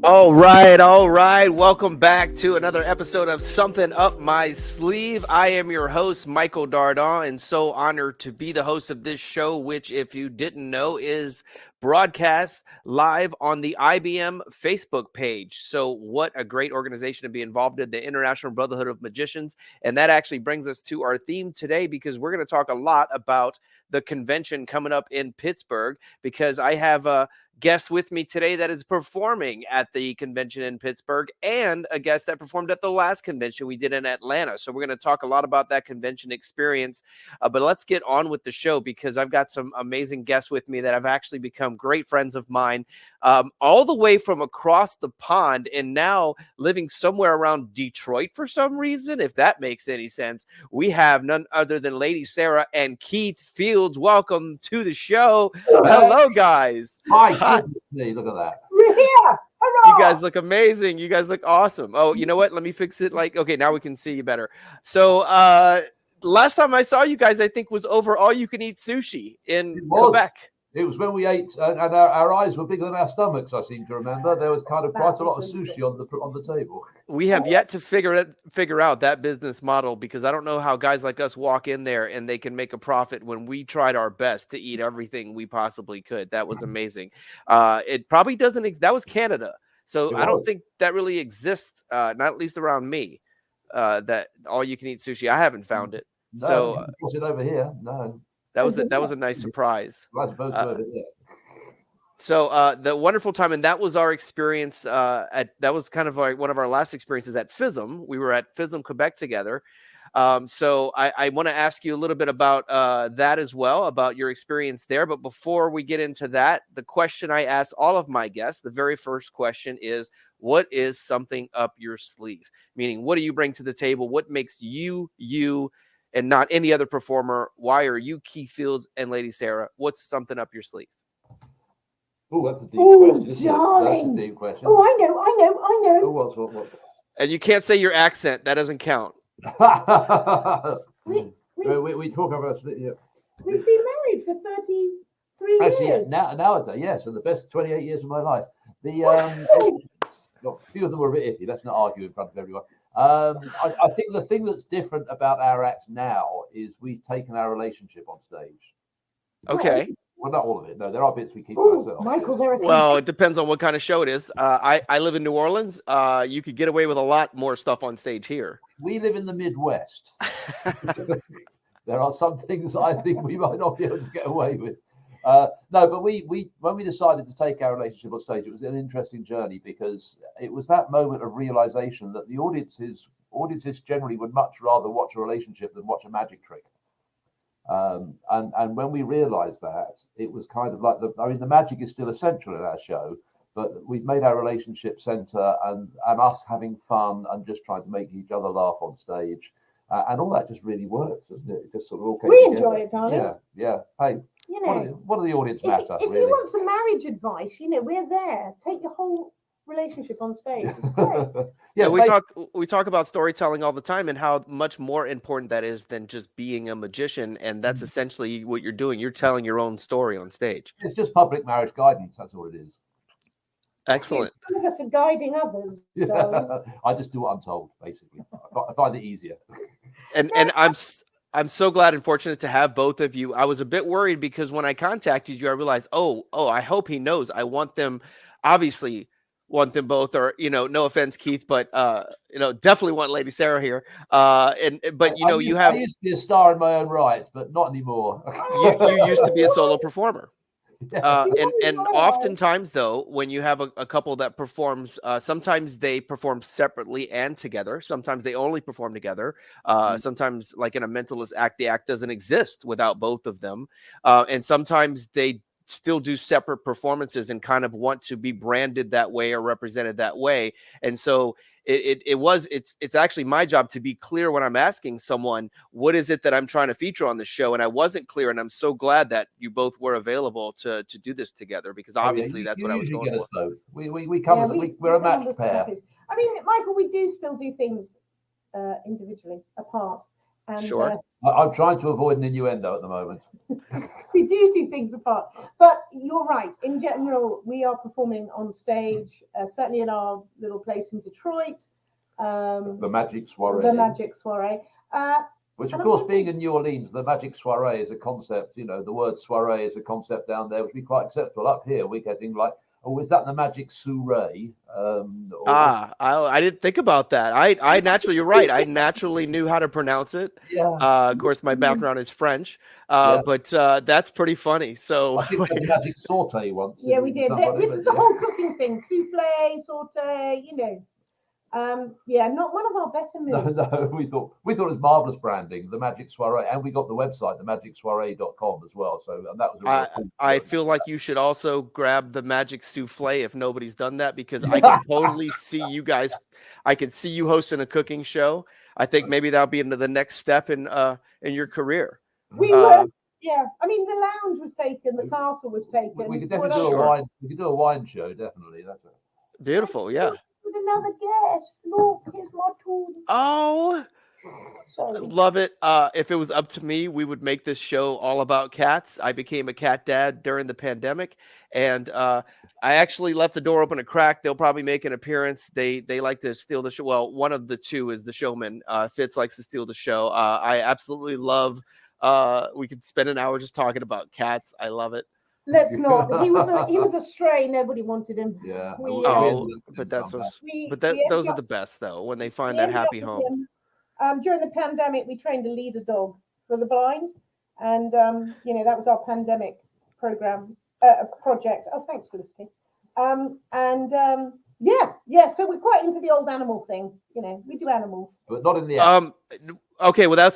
All right, all right. Welcome back to another episode of Something Up My Sleeve. I am your host, Michael Dardon, and so honored to be the host of this show, which, if you didn't know, is broadcast live on the IBM Facebook page. So what a great organization to be involved in, the International Brotherhood of Magicians. And that actually brings us to our theme today, because we're going to talk a lot about the convention coming up in Pittsburgh, because I have a guest with me today that is performing at the convention in Pittsburgh, and a guest that performed at the last convention we did in Atlanta. So we're going to talk a lot about that convention experience, but let's get on with the show, because I've got some amazing guests with me that have actually become great friends of mine, all the way from across the pond, and now living somewhere around Detroit for some reason, if that makes any sense. We have none other than Lady Sarah and Keith Fields. Welcome to the show. Hello, guys. Hi. Look at that. We're here. Hurrah! You guys look amazing. You guys look awesome. Oh, you know what? Let me fix it. Okay, now we can see you better. So, last time I saw you guys, I think, was over All You Can Eat Sushi in Quebec. It was when we ate, and our eyes were bigger than our stomachs. I seem to remember there was kind of quite a lot of sushi on the table. We have yet to figure out that business model, because I don't know how guys like us walk in there and they can make a profit when we tried our best to eat everything we possibly could. That was amazing. It probably doesn't. That was Canada, so I don't think that really exists. Not at least around me. That All You Can Eat Sushi. I haven't found it. No, so was it over here? No. That was a nice surprise. So the wonderful time, and that was our experience. That was kind of like one of our last experiences at FISM. We were at FISM Quebec together. So I want to ask you a little bit about that as well, about your experience there. But before we get into that, the question I ask all of my guests, the very first question is, what is something up your sleeve? Meaning, what do you bring to the table? What makes you, and not any other performer? Why are you Keith Fields and Lady Sarah? What's something up your sleeve? Oh, that's a deep question. Darling. That's a deep question. Oh, I know. Oh, what? And you can't say your accent. That doesn't count. we talk about it. We've been married for 33 Actually, years. nowadays, yes, and the best 28 years of my life. A few of them were a bit iffy. Let's not argue in front of everyone. I think the thing that's different about our act now is we've taken our relationship on stage. Okay. Well, not all of it. No, there are bits we keep to ourselves. Michael, there are Well, it depends on what kind of show it is. I live in New Orleans. You could get away with a lot more stuff on stage here. We live in the Midwest. There are some things I think we might not be able to get away with. No, but we when we decided to take our relationship on stage, it was an interesting journey, because it was that moment of realization that the audiences generally would much rather watch a relationship than watch a magic trick. And when we realized that, it was kind of like the magic is still essential in our show, but we've made our relationship center and us having fun and just trying to make each other laugh on stage. And all that just really works, doesn't it? It just sort of all came We together. enjoy it, darling. Yeah. Hey, You know, what do the audience matter, if really? you want some marriage advice, we're there. Take your whole relationship on stage. It's great. Yeah, we talk about storytelling all the time, and how much more important that is than just being a magician. And that's essentially what you're doing. You're telling your own story on stage. It's just public marriage guidance. That's all it is. Excellent. Some of us are guiding others. So. I just do what I'm told, basically. I find it easier. And I'm so glad and fortunate to have both of you. I was a bit worried, because when I contacted you, I realized, oh, I hope he knows. I want them, obviously want them both, or no offense, Keith, but definitely want Lady Sarah here. But you have. I used to be a star in my own right, but not anymore. you used to be a solo performer. And oftentimes, though, when you have a couple that performs, sometimes they perform separately and together. Sometimes they only perform together. Sometimes, like in a mentalist act, the act doesn't exist without both of them. And sometimes they still do separate performances and kind of want to be branded that way or represented that way. And so it's actually my job to be clear when I'm asking someone, what is it that I'm trying to feature on the show? And I wasn't clear. And I'm so glad that you both were available to do this together, because obviously that's what I was going for. Both. We're a match pair. I mean, Michael, we do still do things individually apart. And Sure. I'm trying to avoid an innuendo at the moment. we do things apart. But you're right. In general, we are performing on stage, certainly in our little place in Detroit. The Magic Soiree. The Magic Soiree. Which, of course, being in New Orleans, the Magic Soiree is a concept. You know, the word soiree is a concept down there, which would be quite acceptable. Up here, we're getting like, oh, is that the Magic Soiree? I didn't think about that. I naturally, you're right. I naturally knew how to pronounce it. Yeah. Of course, my background is French, but that's pretty funny. So I think we had the Magic Saute once. Yeah, we did. This is the whole cooking thing: souffle, saute. You know. Yeah, not one of our better moves. No, we thought it was marvelous branding, the Magic Soiree, and we got the website, themagicsoiree.com as well. So, and that was I feel like you should also grab the Magic Souffle if nobody's done that, because I can totally see you guys. I can see you hosting a cooking show. I think maybe that'll be into the next step in your career. We were. Yeah, I mean, the lounge was taken, the castle was taken. We could definitely do a wine. We could do a wine show, definitely. That's it. Beautiful, yeah. With another guest. Look, here's my tool. Oh, sorry. Love it. If it was up to me, we would make this show all about cats. I became a cat dad during the pandemic, and I actually left the door open a crack. They'll probably make an appearance. They like to steal the show. Well, one of the two is the showman. Fitz likes to steal the show. I absolutely love. We could spend an hour just talking about cats. I love it. Let's not. He was a stray. Nobody wanted him. Yeah. But that's so. Those are the best though, when they find that happy home. During the pandemic, we trained a leader dog for the blind, and that was our pandemic program project. Oh, thanks, Felicity. So we're quite into the old animal thing. We do animals, but not in the Okay, well, I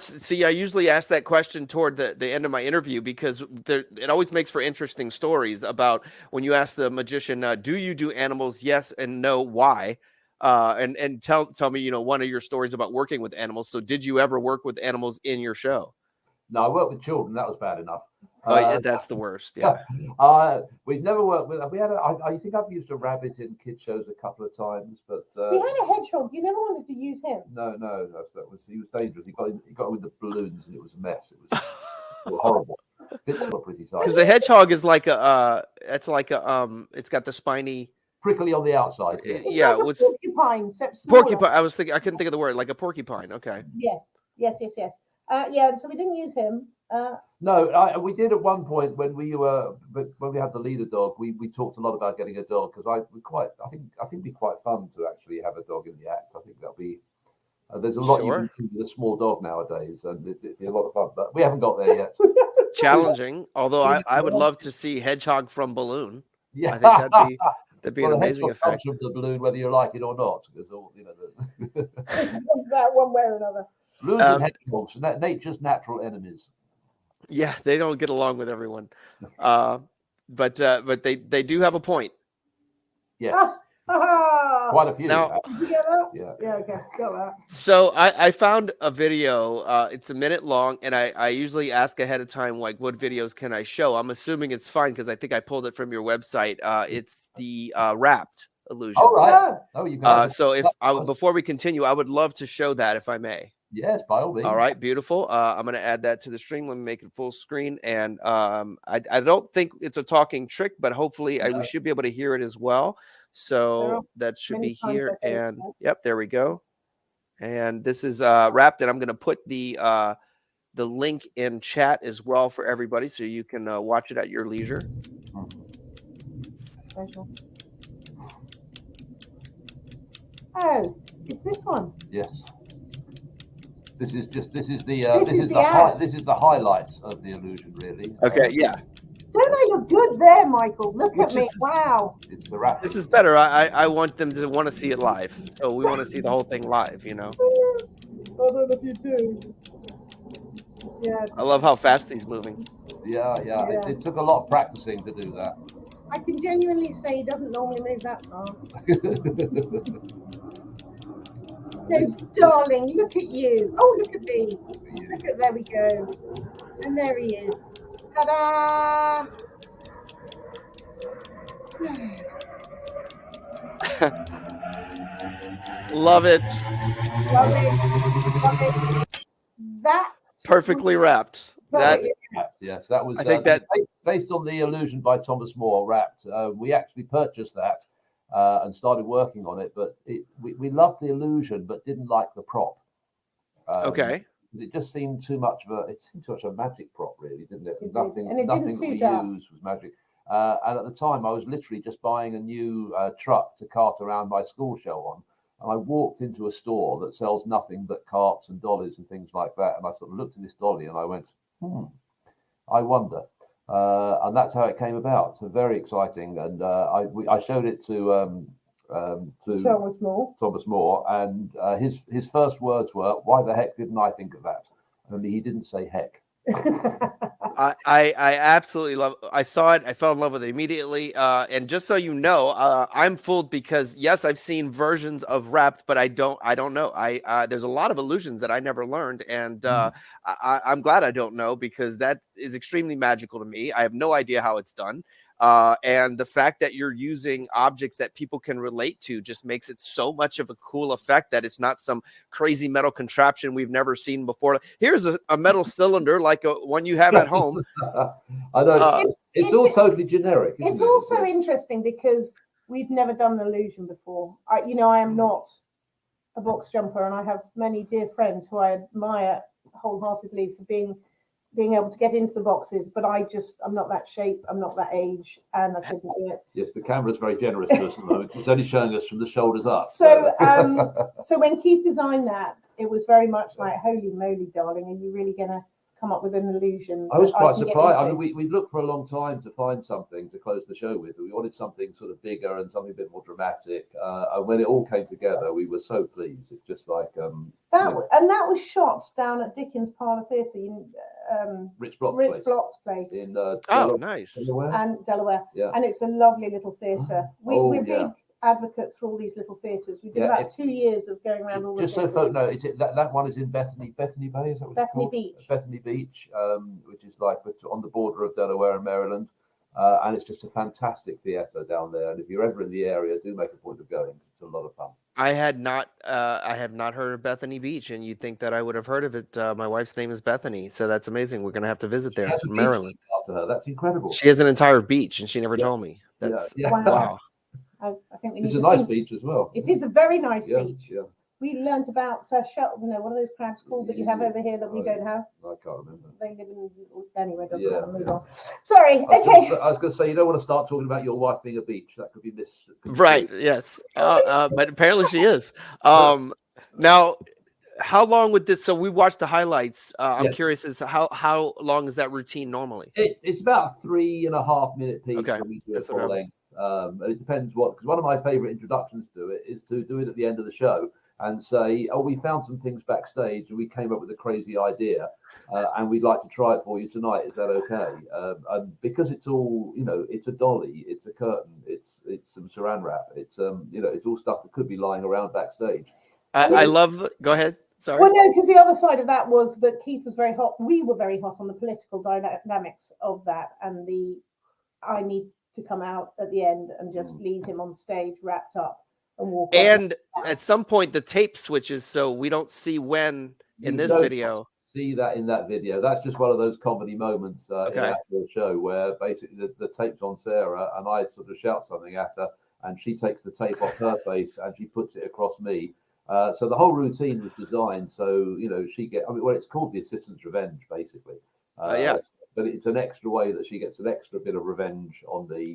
usually ask that question toward the end of my interview, because it always makes for interesting stories about when you ask the magician, do you do animals? Yes and no. Why? And tell me, one of your stories about working with animals. So did you ever work with animals in your show? No, I worked with children. That was bad enough. That's the worst. Yeah. We've never worked with. I think I've used a rabbit in kid shows a couple of times, but we had a hedgehog. You never wanted to use him. No, he was dangerous. He got with the balloons, and it was a mess. It was horrible. Pretty size. Because the hedgehog is like it's got the spiny. Prickly on the outside. Yeah, like porcupine. Porcupine. I couldn't think of the word. Like a porcupine. Okay. Yes. So we didn't use him. No, we did at one point when we had the leader dog. We talked a lot about getting a dog, because I think it'd be quite fun to actually have a dog in the act. I think that'll be. There's a lot you can do with a small dog nowadays, and it'd be a lot of fun. But we haven't got there yet. Challenging, although I would love to see hedgehog from balloon. Yeah, I think that'd be an amazing effect. Comes from the balloon, whether you like it or not, because that one way or another. Balloons and hedgehogs, nature's natural enemies. Yeah, they don't get along with everyone, but they do have a point. Yeah, quite a few. Now, did you get that? Yeah. Okay, got that. So I found a video. It's a minute long, and I usually ask ahead of time, like, what videos can I show? I'm assuming it's fine because I think I pulled it from your website. It's the wrapped illusion. All right. Oh, you can. So before we continue, I would love to show that if I may. Yes, by all means. All right, beautiful. I'm going to add that to the stream. Let me make it full screen. And I don't think it's a talking trick, but hopefully we should be able to hear it as well. So that should be here. And yep, there we go. And this is wrapped. And I'm going to put the link in chat as well for everybody, so you can watch it at your leisure. Oh, it's this one. Yes. This is the highlights of the illusion, really. Okay, yeah. Don't I look good there, Michael? Look at me. Wow. It's the wrap. This is better. I want them to want to see it live. So we want to see the whole thing live, I don't know if you do. Yeah. I love how fast he's moving. Yeah. It took a lot of practicing to do that. I can genuinely say he doesn't normally move that fast. No, darling, look at you. Oh, look at me. There we go. And there he is. Ta-da! Love it. Love it. that Perfectly wrapped. That Yes, that was. I think that based on the illusion by Thomas More, wrapped. We actually purchased that and started working on it, but we loved the illusion, but didn't like the prop. okay. It just seemed too much of a magic prop, really, didn't it? Nothing And it that didn't we suit us. used was magic. And at the time, I was literally just buying a new truck to cart around my school show on. And I walked into a store that sells nothing but carts and dollies and things like that. And I sort of looked at this dolly and I went, I wonder. And that's how it came about. So very exciting. And I showed it to Thomas More, and his first words were, "Why the heck didn't I think of that?" Only he didn't say heck. I absolutely love. I saw it. I fell in love with it immediately. And just so you know, I'm fooled because yes, I've seen versions of Wrapped, but I don't know. There's a lot of illusions that I never learned, and I'm glad I don't know because that is extremely magical to me. I have no idea how it's done. And the fact that you're using objects that people can relate to just makes it so much of a cool effect that it's not some crazy metal contraption we've never seen before. Here's a metal cylinder like one you have at home. I know it's all totally generic. It's also interesting because we've never done an illusion before. I am not a box jumper, and I have many dear friends who I admire wholeheartedly for being able to get into the boxes, but I'm not that shape, I'm not that age, and I couldn't do it. Yes, the camera's very generous to us at the moment. It's only showing us from the shoulders up. So, so when Keith designed that, it was very much like, holy moly, darling, are you really going to come up with an illusion? I was quite surprised. I mean, we looked for a long time to find something to close the show with. We wanted something sort of bigger and something a bit more dramatic. And when it all came together, we were so pleased. It's just like that was shot down at Dickens Parlour Theatre in Rich Block's place in nice Delaware. Yeah. And it's a lovely little theatre. We're big advocates for all these little theatres. We did about 2 years of going around all the just so folk know, that one is in Bethany Bay, is that what Bethany Beach. Bethany Beach, which is like on the border of Delaware and Maryland. And it's just a fantastic theatre down there. And if you're ever in the area, do make a point of going. It's a lot of fun. I have not heard of Bethany Beach, and you'd think that I would have heard of it. My wife's name is Bethany, so that's amazing. We're going to have to visit there in Maryland. After her, that's incredible. She has an entire beach, and she never told me. That's wow. I think it's a nice beach as well. It is a very nice beach. Yeah. We learned about Shelton, what are those crabs called that you have over here that we don't have? I can't remember. They live in, anyway, doesn't matter. Move on. Sorry, okay. I was going to say, you don't want to start talking about your wife being a beach. That could be this. Right, yes. But apparently she is. Now, how long would this, so we watched the highlights. I'm curious as to how long is that routine normally? It's about 3.5 minute piece. Okay, when we do it full length. And it depends because one of my favorite introductions to it is to do it at the end of the show and say, we found some things backstage and we came up with a crazy idea and we'd like to try it for you tonight. Is that okay? And because it's all, it's a dolly, it's a curtain, it's some saran wrap, it's it's all stuff that could be lying around backstage. I love, go ahead. Sorry. Well, no, because the other side of that was that Keith was very hot. We were very hot on the political dynamics of that, and I need to come out at the end and just leave him on stage wrapped up and walk. And at some point the tape switches, so we don't see when in this video. See that in that video. That's just one of those comedy moments in the actual show where basically the tape's on Sarah and I sort of shout something at her and she takes the tape off her face and she puts it across me. So the whole routine was designed so she it's called the assistant's revenge basically. But it's an extra way that she gets an extra bit of revenge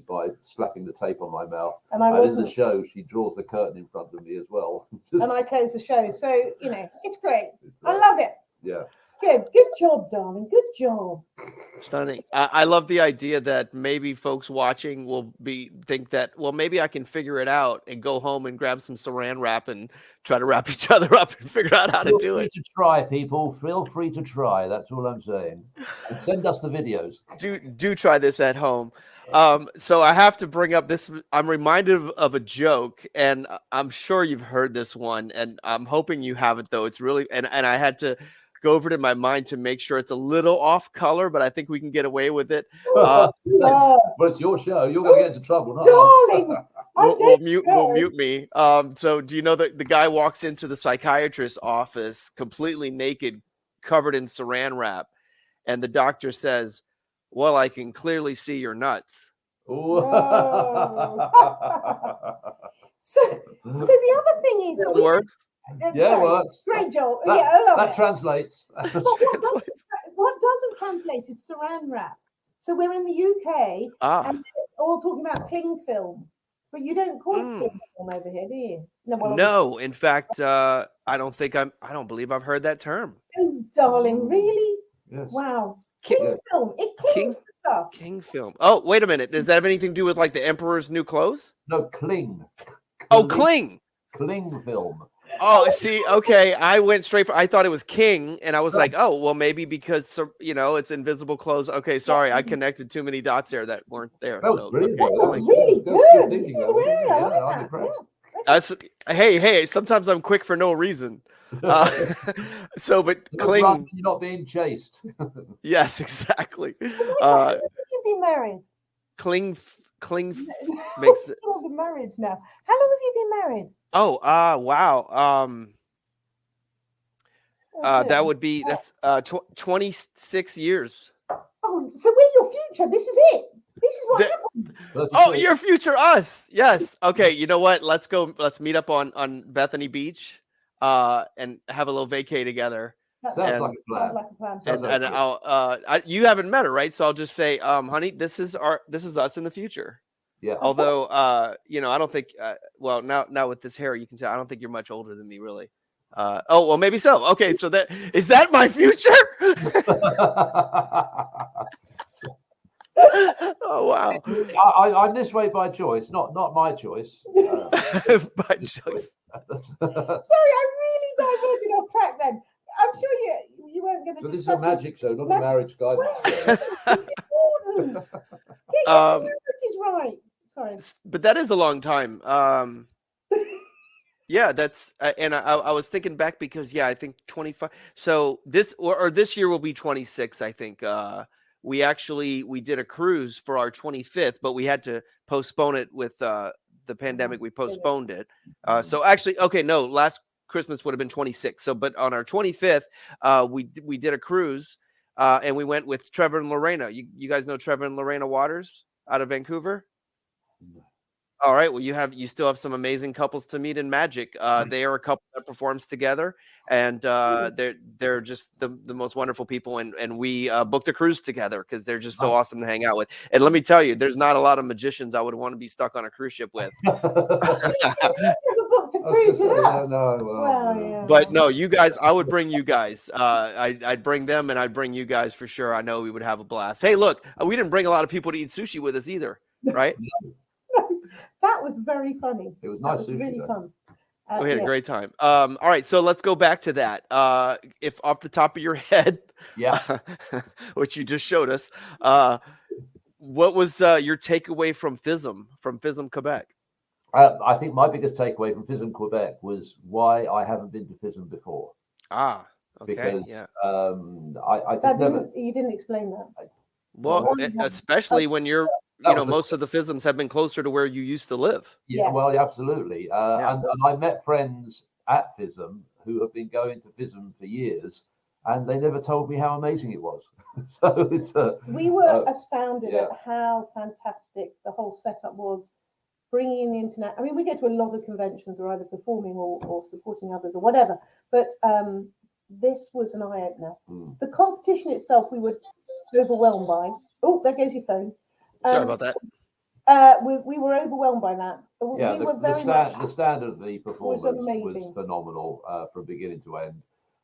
by slapping the tape on my mouth. And in the show, she draws the curtain in front of me as well. And I close the show. So, it's great. I love it. Yeah. Good job, darling. Good job. Stunning. I love the idea that maybe folks watching will think that, well, maybe I can figure it out and go home and grab some saran wrap and try to wrap each other up and figure out how to do it. Feel free to try, people. Feel free to try. That's all I'm saying. And send us the videos. Do try this at home. So I have to bring up this. I'm reminded of a joke, and I'm sure you've heard this one, and I'm hoping you haven't, though. It's really, and I had to go over it in my mind to make sure it's a little off color, but I think we can get away with it. But it's your show. You're going to get into trouble, not darling. Will mute me. So do you know that the guy walks into the psychiatrist's office completely naked, covered in saran wrap. And the doctor says, well, I can clearly see your nuts. No. So the other thing is It works. Yeah, it works. Great, Joel. That, I love that it. translates. But what doesn't translate is saran wrap. So we're in the UK and we're all talking about cling film, but you don't call it cling film over here, do you? No, in fact, I don't believe I've heard that term. Oh, darling, really? Yes. Wow. Cling film. It clings to stuff. King film. Oh, wait a minute. Does that have anything to do with like the Emperor's New Clothes? No, cling. Oh, cling. Cling film. Oh, see, okay. I went straight I thought it was king, and I was like, oh, well, maybe because it's invisible clothes. Okay, sorry, I connected too many dots there that weren't there. That was brilliant. That was really good. Hey, sometimes I'm quick for no reason. But cling. You're not being chased. Yes, exactly. How long have you been married? Cling makes it. Marriage now. How long have you been married? Oh, wow. That would be 26 years. Oh, so we're your future. This is it. This is what happened. Oh, your future us. Yes. Okay. You know what? Let's go. Let's meet up on Bethany Beach, and have a little vacay together. Sounds like a plan. And you haven't met her, right? So I'll just say, honey, this is us in the future. Yeah. Although, I don't think. Well, now with this hair, you can tell. I don't think you're much older than me, really. Oh, well, maybe so. Okay, so is that my future? Oh wow! I'm this way by choice, not my choice. By choice. Sorry, I really diverted off track then. I'm sure you weren't going to. But this is a magic show, not a marriage guidance show. Is right. Sorry, but that is a long time. Yeah, that's and I was thinking back because I think 25. So this or this year will be 26. I think we did a cruise for our 25th, but we had to postpone it with the pandemic. We postponed it. So actually, okay, no, last Christmas would have been 26. So, but on our 25th, we did a cruise, and we went with Trevor and Lorena. You guys know Trevor and Lorena Waters out of Vancouver? All right. Well, you still have some amazing couples to meet in Magic. They are a couple that performs together, and they're just the most wonderful people. And we booked a cruise together because they're just so awesome to hang out with. And let me tell you, there's not a lot of magicians I would want to be stuck on a cruise ship with. But no, you guys, I would bring you guys. I'd bring them, and I'd bring you guys for sure. I know we would have a blast. Hey, look, we didn't bring a lot of people to eat sushi with us either, right? That was very funny. It was nice. That was really fun. We had a great time. All right, so let's go back to that. If off the top of your head, which you just showed us, what was your takeaway from FISM Quebec? I think my biggest takeaway from FISM Quebec was why I haven't been to FISM before. Okay. Because you didn't explain that. Well, especially when you're. Most of the FISMs have been closer to where you used to live. Yeah, well, absolutely. And I met friends at FISM who have been going to FISM for years, and they never told me how amazing it was. So it's we were astounded at how fantastic the whole setup was, bringing in the internet. I mean, we go to a lot of conventions, we're either performing or supporting others or whatever, but this was an eye-opener. The competition itself, we were overwhelmed by. Oh, there goes your phone. Sorry about that. We were overwhelmed by that. The standard of the performance was phenomenal from beginning to end.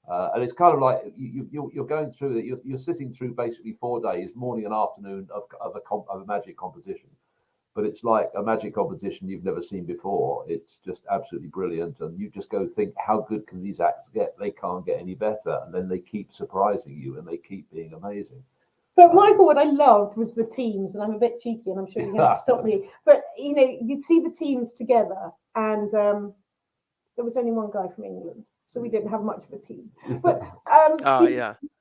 And it's kind of like you're going through that. You're sitting through basically 4 days, morning and afternoon of a magic competition. But it's like a magic competition you've never seen before. It's just absolutely brilliant. And you just go think, how good can these acts get? They can't get any better. And then they keep surprising you and they keep being amazing. But Michael, what I loved was the teams, and I'm a bit cheeky, and I'm sure you're going to stop me. But you'd see the teams together, and there was only one guy from England, so we didn't have much of a team. But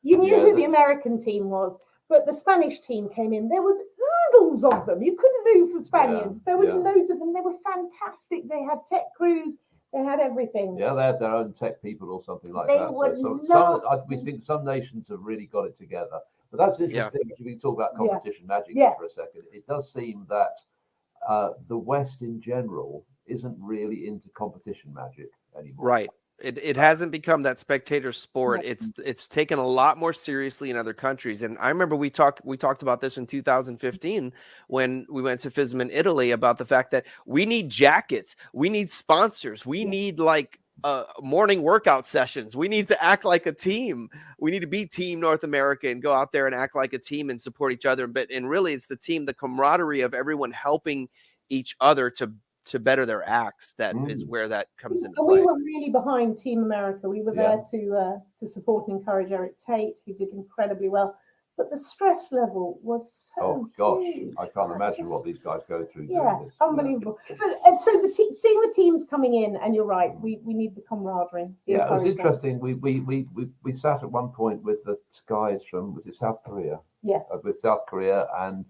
you knew who the American team was, but the Spanish team came in. There was oodles of them. You couldn't lose the Spaniards. There was loads of them. They were fantastic. They had tech crews. They had everything. Yeah, they had their own tech people or something like They that. would We think some nations have really got it together. But that's interesting. If we talk about competition magic for a second, it does seem that the West in general isn't really into competition magic anymore. Right. It hasn't become that spectator sport. It's taken a lot more seriously in other countries. And I remember we talked about this in 2015 when we went to FISM in Italy about the fact that we need jackets, we need sponsors, we need like morning workout sessions. We need to act like a team. We need to be Team North America and go out there and act like a team and support each other. And really, it's the team, the camaraderie of everyone helping each other to better their acts. That is where that comes into play. We were really behind Team America. We were there to support and encourage Eric Tate, who did incredibly well. But the stress level was so huge. I can't imagine what these guys go through. Yeah, doing this. unbelievable. And so seeing the teams coming in, and you're right, we need the camaraderie. Yeah, it was interesting. We sat at one point with the guys from South Korea. Yeah, with South Korea, and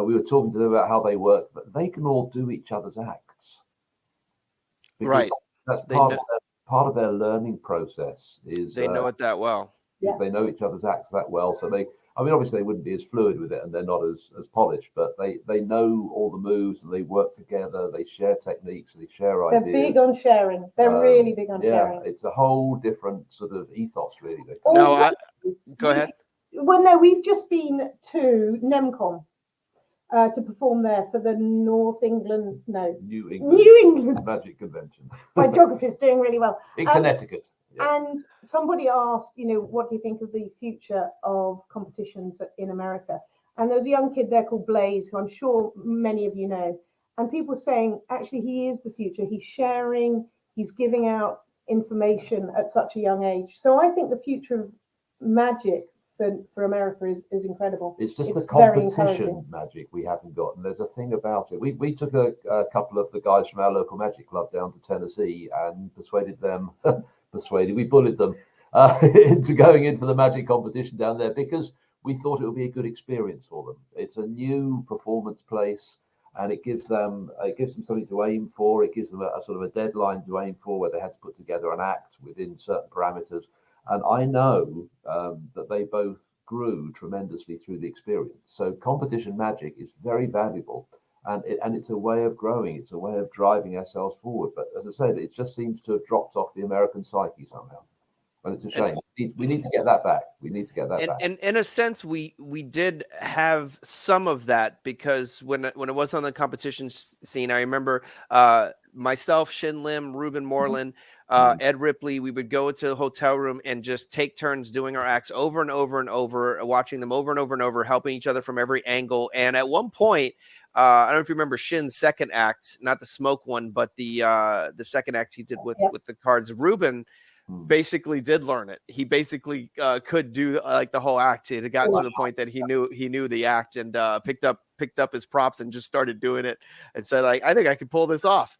we were talking to them about how they work, but they can all do each other's acts. Right. That's part of their learning process. Is they know it that well. They know each other's acts that well, so obviously they wouldn't be as fluid with it, and they're not as polished, but they know all the moves, and they work together. They share techniques, they share ideas. They're big on sharing. They're really big on sharing. Yeah, it's a whole different sort of ethos, really. No, go ahead. Well, no, we've just been to NEMCON to perform there for the New England Magic Convention. My geography is doing really well. In Connecticut. Yeah. And somebody asked, what do you think of the future of competitions in America? And there was a young kid there called Blaze, who I'm sure many of you know. And people saying, actually, he is the future. He's sharing, he's giving out information at such a young age. So I think the future of magic for America is incredible. It's just the competition magic we haven't got. And there's a thing about it. We took a couple of the guys from our local magic club down to Tennessee and persuaded them, we bullied them into going in for the magic competition down there because we thought it would be a good experience for them. It's a new performance place, and it gives them something to aim for. It gives them a sort of a deadline to aim for, where they had to put together an act within certain parameters. And I know that they both grew tremendously through the experience. So competition magic is very valuable, and it's a way of growing. It's a way of driving ourselves forward. But as I say, it just seems to have dropped off the American psyche somehow. And it's a shame. We need to get that back. And in a sense, we did have some of that, because when it was on the competition scene, I remember myself, Shin Lim, Ruben Moreland, Ed Ripley, we would go to the hotel room and just take turns doing our acts over and over and over, watching them over and over and over, helping each other from every angle. And at one point, I don't know if you remember Shin's second act, not the smoke one, but the second act he did with the cards. Ruben basically did learn it. He basically could do like the whole act. It had gotten to the point that he knew the act, and picked up his props and just started doing it, and said, like, I think I could pull this off,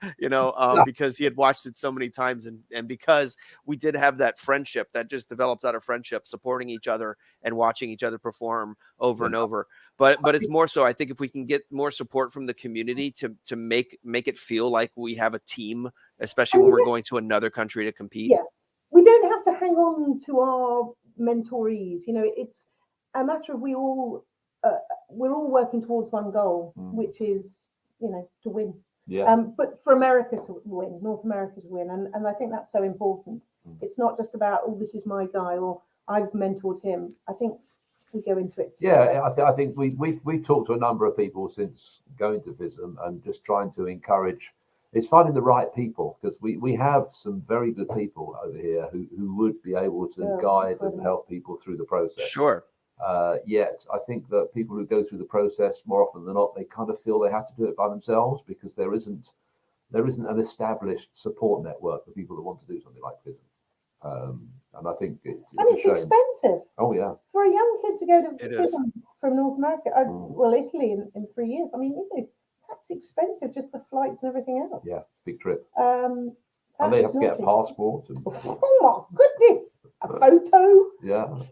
because he had watched it so many times, and because we did have that friendship that just developed out of friendship, supporting each other and watching each other perform over and over. But it's more so, I think, if we can get more support from the community to make it feel like we have a team, especially when we're going to another country to compete. Yeah. We don't have to hang on to our mentorees. It's a matter of we're all working towards one goal, which is, to win. Yeah. But for America to win, North America to win, and I think that's so important. It's not just about, this is my guy, or I've mentored him. I think we go into it together. Yeah, I think we talked to a number of people since going to FISM, and just trying to encourage. It's finding the right people, because we have some very good people over here who would be able to guide and help people through the process. Sure. Yet I think that people who go through the process, more often than not, they kind of feel they have to do it by themselves, because there isn't an established support network for people that want to do something like FISM. And I think it's expensive. Oh yeah. For a young kid to go to FISM from North America, Italy in 3 years. I mean, that's expensive, just the flights and everything else. Yeah, it's a big trip. And they have to get a passport. Oh my goodness, a photo. Yeah.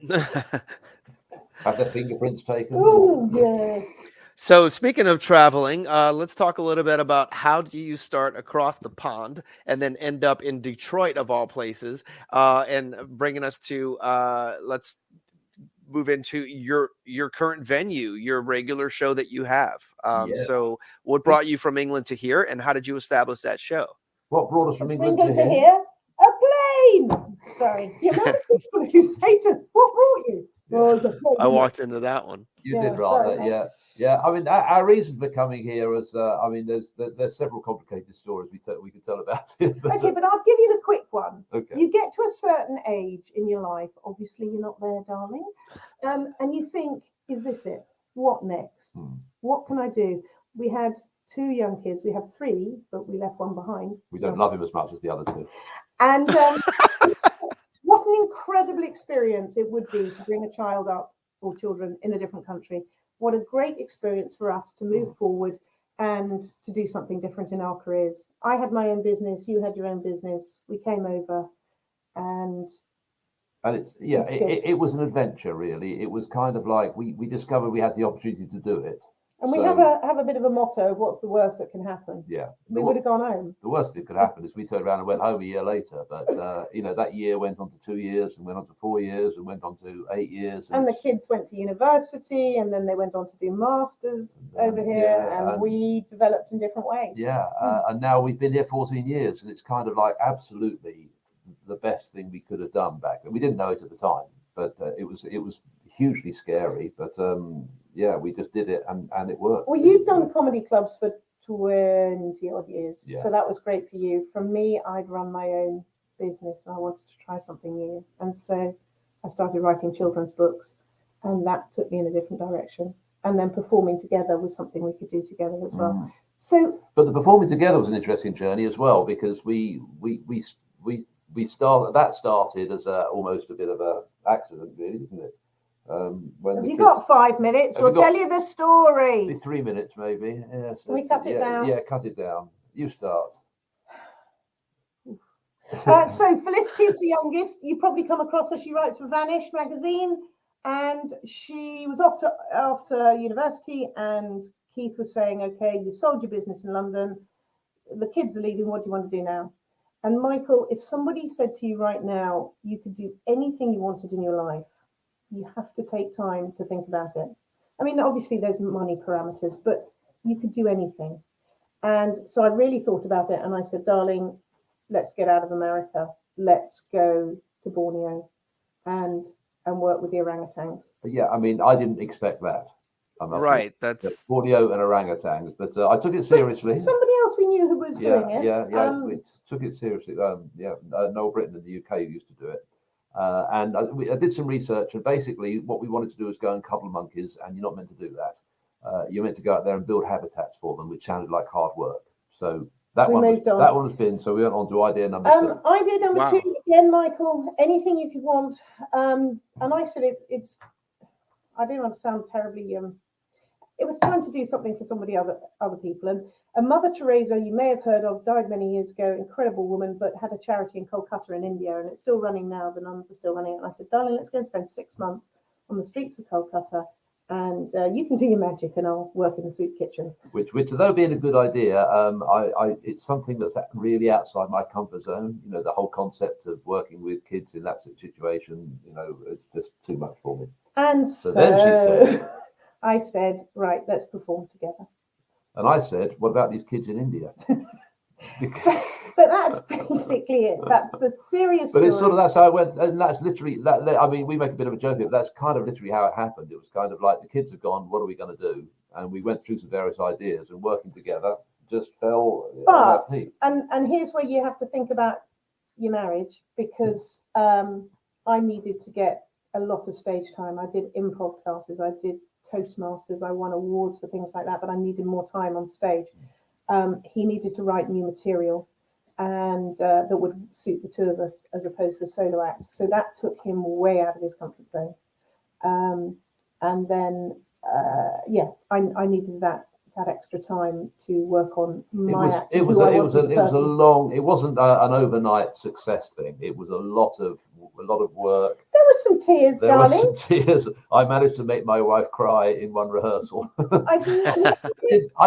Have their fingerprints taken. Oh yeah. So speaking of traveling, let's talk a little bit about how do you start across the pond and then end up in Detroit of all places, and bringing us to let's move into your current venue, your regular show that you have. Yeah. So what brought you from England to here, and how did you establish that show? What brought us from It's England England to to here? here. A plane. Sorry. The amount of people who say to us, "What brought you?" Yeah. Oh, it's a plane. I walked into that one. You Yeah, did rather, sorry, yeah, yeah. I mean, our reason for coming here is, I mean, there's several complicated stories we could tell about it. But, Okay, but I'll give you the quick one. okay. You get to a certain age in your life, obviously you're not there, darling, and you think, is this it? What next? What can I do? We had 2 young kids. We have 3, but we left one behind. We don't love him as much as the other 2. And what an incredible experience it would be to bring a child up or children in a different country. What a great experience for us to move forward and to do something different in our careers. I had my own business, you had your own business. We came over and it's, yeah, it was an adventure, really. It was kind of like we discovered we had the opportunity to do it. And we So, have a bit of a motto of what's the worst that can happen. yeah. We would have gone home. The worst that could happen is we turned around and went home a year later. But, you know, that year went on to 2 years and went on to 4 years and went on to 8 years. And the kids went to university and then they went on to do masters over here, and we developed in different ways. Yeah, and now we've been here 14 years, and it's kind of like absolutely the best thing we could have done back then. We didn't know it at the time, but it was hugely scary. But yeah, we just did it, and it worked. Well, you've done comedy clubs for 20 odd years, Yeah. so that was great for you. For me, I'd run my own business and I wanted to try something new, and so I started writing children's books, and that took me in a different direction. And then performing together was something we could do together as well. So, but the performing together was an interesting journey as well, because we started as almost a bit of a accident, really, didn't it? When have you got 5 minutes? We'll tell you the story. 3 minutes, maybe. Yes. Can we cut it down? Yeah, cut it down. You start. So Felicity's the youngest. You probably come across her. She writes for Vanish magazine, and she was off to after university. And Keith was saying, "Okay, you've sold your business in London. The kids are leaving. What do you want to do now?" And Michael, if somebody said to you right now, you could do anything you wanted in your life, you have to take time to think about it. I mean, obviously there's money parameters, but you could do anything. And so I really thought about it, and I said, "Darling, let's get out of America. Let's go to Borneo and work with the orangutans." But yeah, I mean, I didn't expect that. Right, that's Borneo and orangutans, but I took it seriously. Somebody else we knew who was doing it. Yeah, we took it seriously. Noel Britton in the UK used to do it. And I did some research, and basically what we wanted to do was go and cuddle monkeys, and you're not meant to do that. You're meant to go out there and build habitats for them, which sounded like hard work. So that one has been. So we went on to idea number 2. Idea number 2 again, Michael. Anything you could want. And I said it's. I don't want to sound terribly. It was time to do something for somebody other people. And Mother Teresa, you may have heard of, died many years ago. Incredible woman, but had a charity in Kolkata in India, and it's still running now. The nuns are still running it. And I said, "Darling, let's go and spend 6 months on the streets of Kolkata, and you can do your magic, and I'll work in the soup kitchen." Which although being a good idea, it's something that's really outside my comfort zone. You know, the whole concept of working with kids in that situation, you know, it's just too much for me. And so then she said, I said, "Right, let's perform together." And I said, "What about these kids in India?" But that's basically it. That's the serious But story. it's sort of, that's how it went, and that's literally that. I mean, we make a bit of a joke of it, but that's kind of literally how it happened. It was kind of like the kids have gone, what are we going to do? And we went through some various ideas, and working together just fell on our feet. And here's where you have to think about your marriage, because I needed to get a lot of stage time. I did improv classes, I did Toastmasters, I won awards for things like that, but I needed more time on stage. He needed to write new material, and that would suit the 2 of us as opposed to a solo act. So that took him way out of his comfort zone. And then, I needed that extra time to work on my act. It wasn't an overnight success thing. It was a lot of a lot of work. There was some tears, There darling. were some tears. I managed to make my wife cry in one rehearsal. I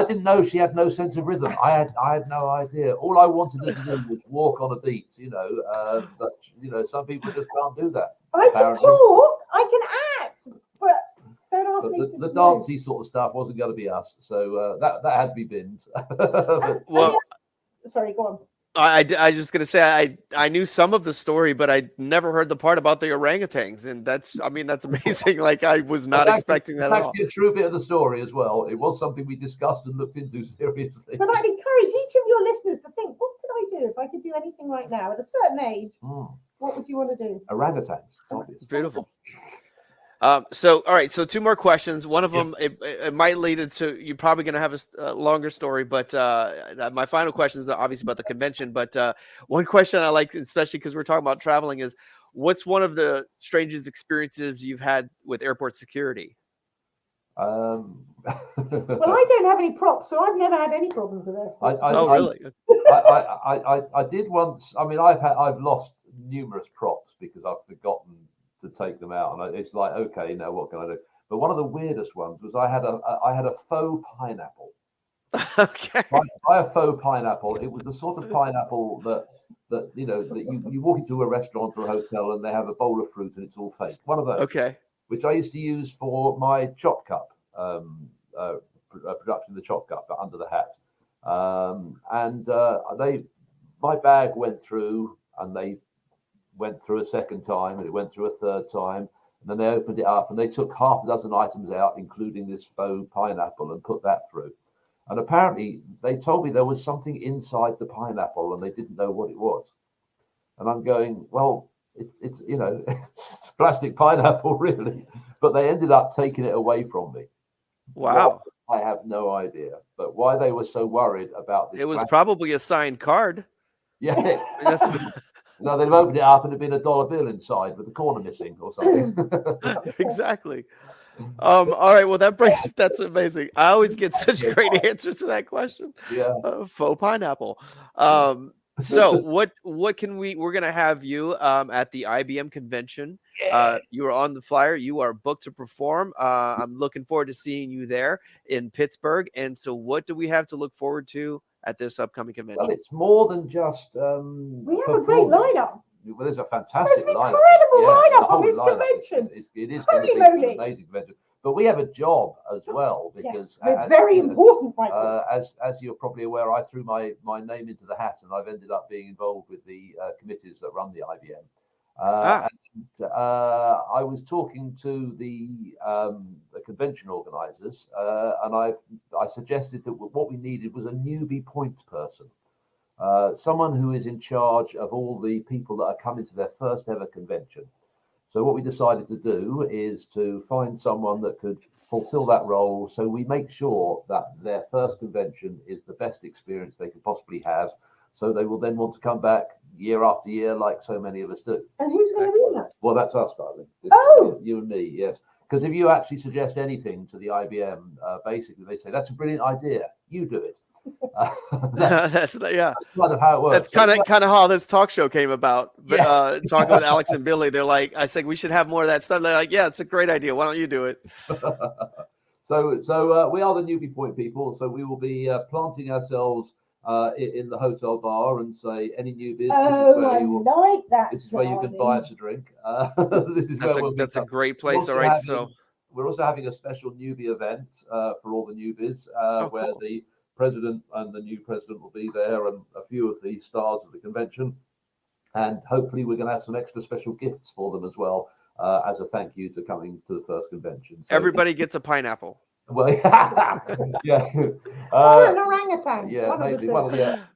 didn't know she had no sense of rhythm. I had no idea. All I wanted her to do was walk on a beat, but some people just can't do that. I can talk, I can act, but don't ask me the dancey sort of stuff wasn't going to be us, so that had to be binned. Well, sorry, go on. I was just gonna say I knew some of the story, but I never heard the part about the orangutans, and that's amazing. Like I was not expecting that at all. Actually, a true bit of the story as well. It was something we discussed and looked into seriously. But I'd encourage each of your listeners to think, what could I do if I could do anything right now at a certain age? What would you want to do? Orangutans, obviously. Beautiful. So, all right. So 2 more questions. One of them, it might lead into, you're probably going to have a longer story, but my final question is obviously about the convention. But one question I like, especially because we're talking about traveling, is what's one of the strangest experiences you've had with airport security? Well, I don't have any props, so I've never had any problems with this. Really? I did once. I mean, I've lost numerous props because I've forgotten to take them out, and it's like, okay, now what can I do? But one of the weirdest ones was I had a faux pineapple. Okay. By a faux pineapple, it was the sort of pineapple that you walk into a restaurant or a hotel and they have a bowl of fruit and it's all fake. One of those. Okay. Which I used to use for my chop cup production, the chop cup under the hat, my bag went through, and they went through a second time, and it went through a third time, and then they opened it up and they took half a dozen items out, including this faux pineapple, and put that through. And apparently they told me there was something inside the pineapple and they didn't know what it was. And I'm going, well, it's it's a plastic pineapple, really. But they ended up taking it away from me. Wow. Why, I have no idea. But why they were so worried about this. It was probably a signed card. Yeah. No, they've opened it up and there'd been a dollar bill inside with the corner missing or something. Exactly. All right. Well, that's amazing. I always get such great answers to that question. Yeah. Faux pineapple. So what can we're going to have you at the IBM convention. You are on the flyer. You are booked to perform. I'm looking forward to seeing you there in Pittsburgh. And so what do we have to look forward to at this upcoming convention? Well, it's more than just we have a great lineup. Well, there's a fantastic lineup. Incredible lineup of this convention. It is going to be an amazing convention. But we have a job as well, because we're very important. As you're probably aware, I threw my name into the hat, and I've ended up being involved with the committees that run the IBM. And I was talking to the convention organisers, and I suggested that what we needed was a newbie point person, someone who is in charge of all the people that are coming to their first ever convention. So what we decided to do is to find someone that could fulfill that role, so we make sure that their first convention is the best experience they could possibly have, so they will then want to come back year after year, like so many of us do. And who's going to be that? Well, that's us, darling. You and me, yes. Because if you actually suggest anything to the IBM, basically they say, that's a brilliant idea, you do it. That's kind of how it works. That's kind of how this talk show came about. Talking with Alex and Billy, they're like, I said we should have more of that stuff. They're like, yeah, it's a great idea. Why don't you do it? So we are the newbie point people. So we will be planting ourselves in the hotel bar and say, any newbies, this is where you can buy us a drink. That's a great place. All right, so we're also having a special newbie event for all the newbies, where the president and the new president will be there, and a few of the stars of the convention, and hopefully we're going to have some extra special gifts for them as well, as a thank you to coming to the first convention. So everybody gets a pineapple. Well, yeah, or an orangutan. Yeah, maybe. Well, yeah.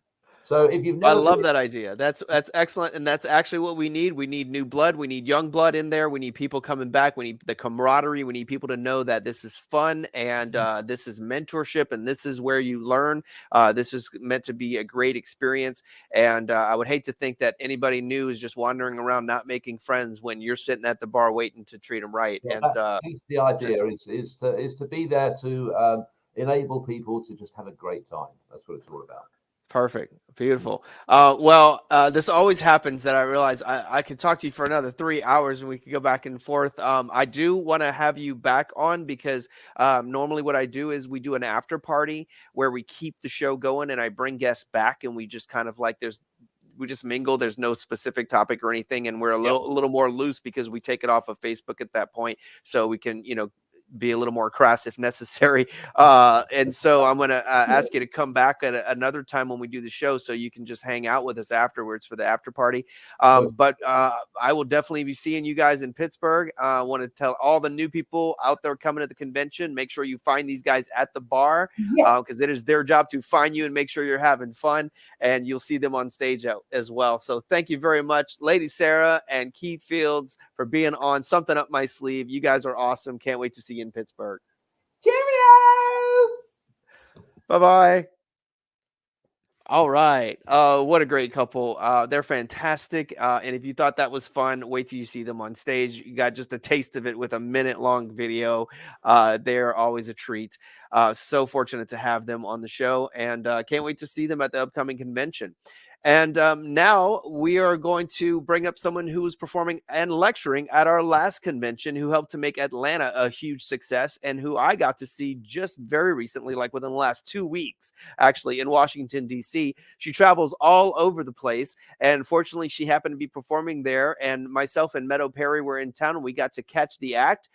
So if you've never, I love that idea. That's excellent, and that's actually what we need. We need new blood. We need young blood in there. We need people coming back. We need the camaraderie. We need people to know that this is fun, and this is mentorship, and this is where you learn. This is meant to be a great experience, and I would hate to think that anybody new is just wandering around not making friends when you're sitting at the bar waiting to treat them right. Yeah, and that's the idea is to be there to enable people to just have a great time. That's what it's all about. Perfect. Beautiful. This always happens that I realize I could talk to you for another 3 hours and we could go back and forth. I do want to have you back on because normally what I do is we do an after party where we keep the show going and I bring guests back and we just kind of like we just mingle. There's no specific topic or anything. And we're a little more loose because we take it off of Facebook at that point. So we can, be a little more crass if necessary. And so I'm going to ask you to come back at another time when we do the show so you can just hang out with us afterwards for the after party. But I will definitely be seeing you guys in Pittsburgh. I want to tell all the new people out there coming to the convention, make sure you find these guys at the bar because it is their job to find you and make sure you're having fun, and you'll see them on stage as well. So thank you very much, Lady Sarah and Keith Fields, for being on Something Up My Sleeve. You guys are awesome. Can't wait to see you in Pittsburgh. Cheerio! Bye-bye. All right. What a great couple. They're fantastic. And if you thought that was fun, wait till you see them on stage. You got just a taste of it with a minute-long video. They're always a treat. So fortunate to have them on the show, and can't wait to see them at the upcoming convention. And now we are going to bring up someone who was performing and lecturing at our last convention, who helped to make Atlanta a huge success, and who I got to see just very recently, like within the last 2 weeks, actually, in Washington, D.C. She travels all over the place, and fortunately, she happened to be performing there, and myself and Meadow Perry were in town, and we got to catch the act.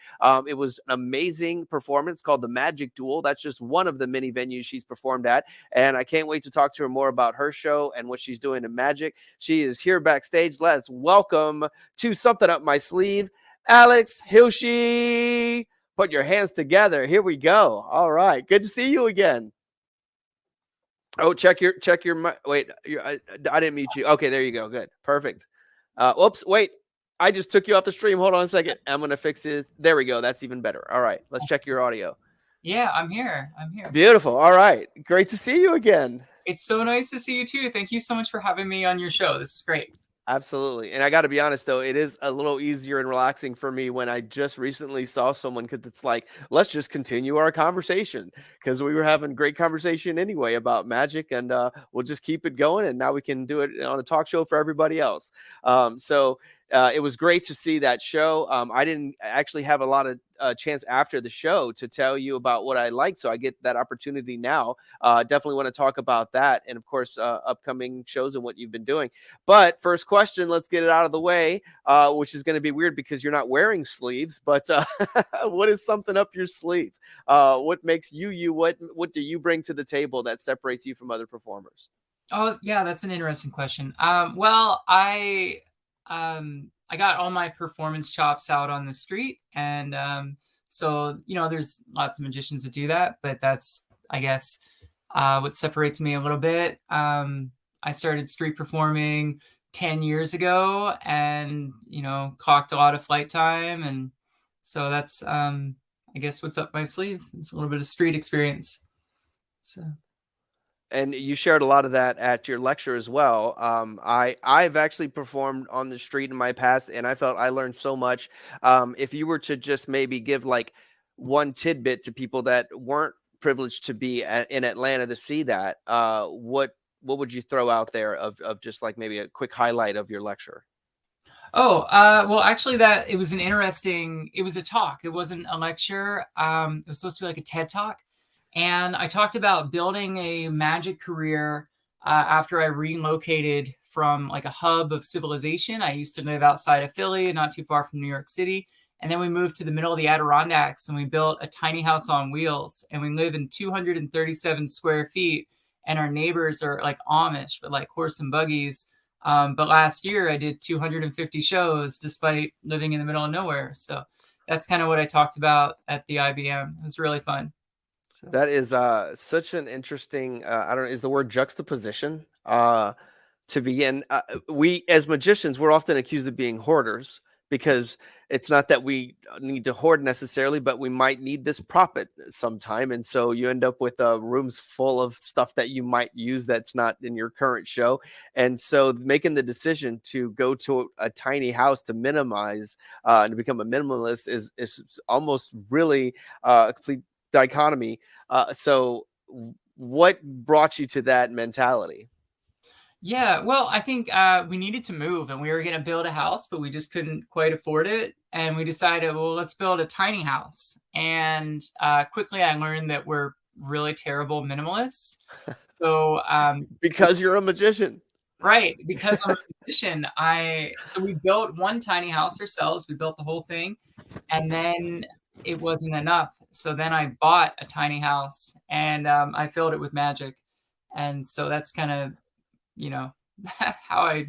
It was an amazing performance called the Magic Duel. That's just one of the many venues she's performed at, and I can't wait to talk to her more about her show and what she's doing in magic. She is here backstage. Let's welcome to Something Up My Sleeve, Alyx Hilshey. Put your hands together. Here we go. All right. Good to see you again. Oh, check your wait. I didn't mute you. Okay, there you go. Good. Perfect. Whoops. Wait. I just took you off the stream. Hold on a second. I'm going to fix it. There we go. That's even better. All right. Let's check your audio. Yeah, I'm here. Beautiful. All right. Great to see you again. It's so nice to see you too. Thank you so much for having me on your show. This is great. Absolutely. And I got to be honest, though, it is a little easier and relaxing for me when I just recently saw someone, because it's like, let's just continue our conversation, because we were having great conversation anyway about magic, and we'll just keep it going. And now we can do it on a talk show for everybody else. It was great to see that show. I didn't actually have a lot of chance after the show to tell you about what I liked, so I get that opportunity now. Definitely want to talk about that, and of course upcoming shows and what you've been doing. But first question, let's get it out of the way, which is going to be weird because you're not wearing sleeves, but what is something up your sleeve? What makes you? What do you bring to the table that separates you from other performers? Oh yeah, that's an interesting question. I got all my performance chops out on the street, and so there's lots of magicians that do that, but that's, I guess, what separates me a little bit. I started street performing 10 years ago, and clocked a lot of flight time, and so that's I guess what's up my sleeve. It's a little bit of street experience. So. And you shared a lot of that at your lecture as well. I've actually performed on the street in my past, and I felt I learned so much. If you were to just maybe give like one tidbit to people that weren't privileged to be in Atlanta to see that, what would you throw out there of just like maybe a quick highlight of your lecture? Oh, well, actually it was a talk. It wasn't a lecture. It was supposed to be like a TED Talk. And I talked about building a magic career after I relocated from like a hub of civilization. I used to live outside of Philly, not too far from New York City. And then we moved to the middle of the Adirondacks, and we built a tiny house on wheels. And we live in 237 square feet. And our neighbors are like Amish, but like horse and buggies. But last year I did 250 shows despite living in the middle of nowhere. So that's kind of what I talked about at the IBM. It was really fun. So. That is such an interesting, I don't know, is the word juxtaposition to begin. We as magicians, we're often accused of being hoarders, because it's not that we need to hoard necessarily, but we might need this prop at sometime. And so you end up with rooms full of stuff that you might use that's not in your current show. And so making the decision to go to a tiny house to minimize and to become a minimalist is almost really a complete dichotomy. So what brought you to that mentality? Yeah, well, I think we needed to move, and we were going to build a house, but we just couldn't quite afford it. And we decided, well, let's build a tiny house. And quickly I learned that we're really terrible minimalists. So Because you're a magician. right, because I'm a musician, so we built one tiny house ourselves. We built the whole thing, and then it wasn't enough. So then I bought a tiny house, and I filled it with magic. And so that's kind of, you know, how I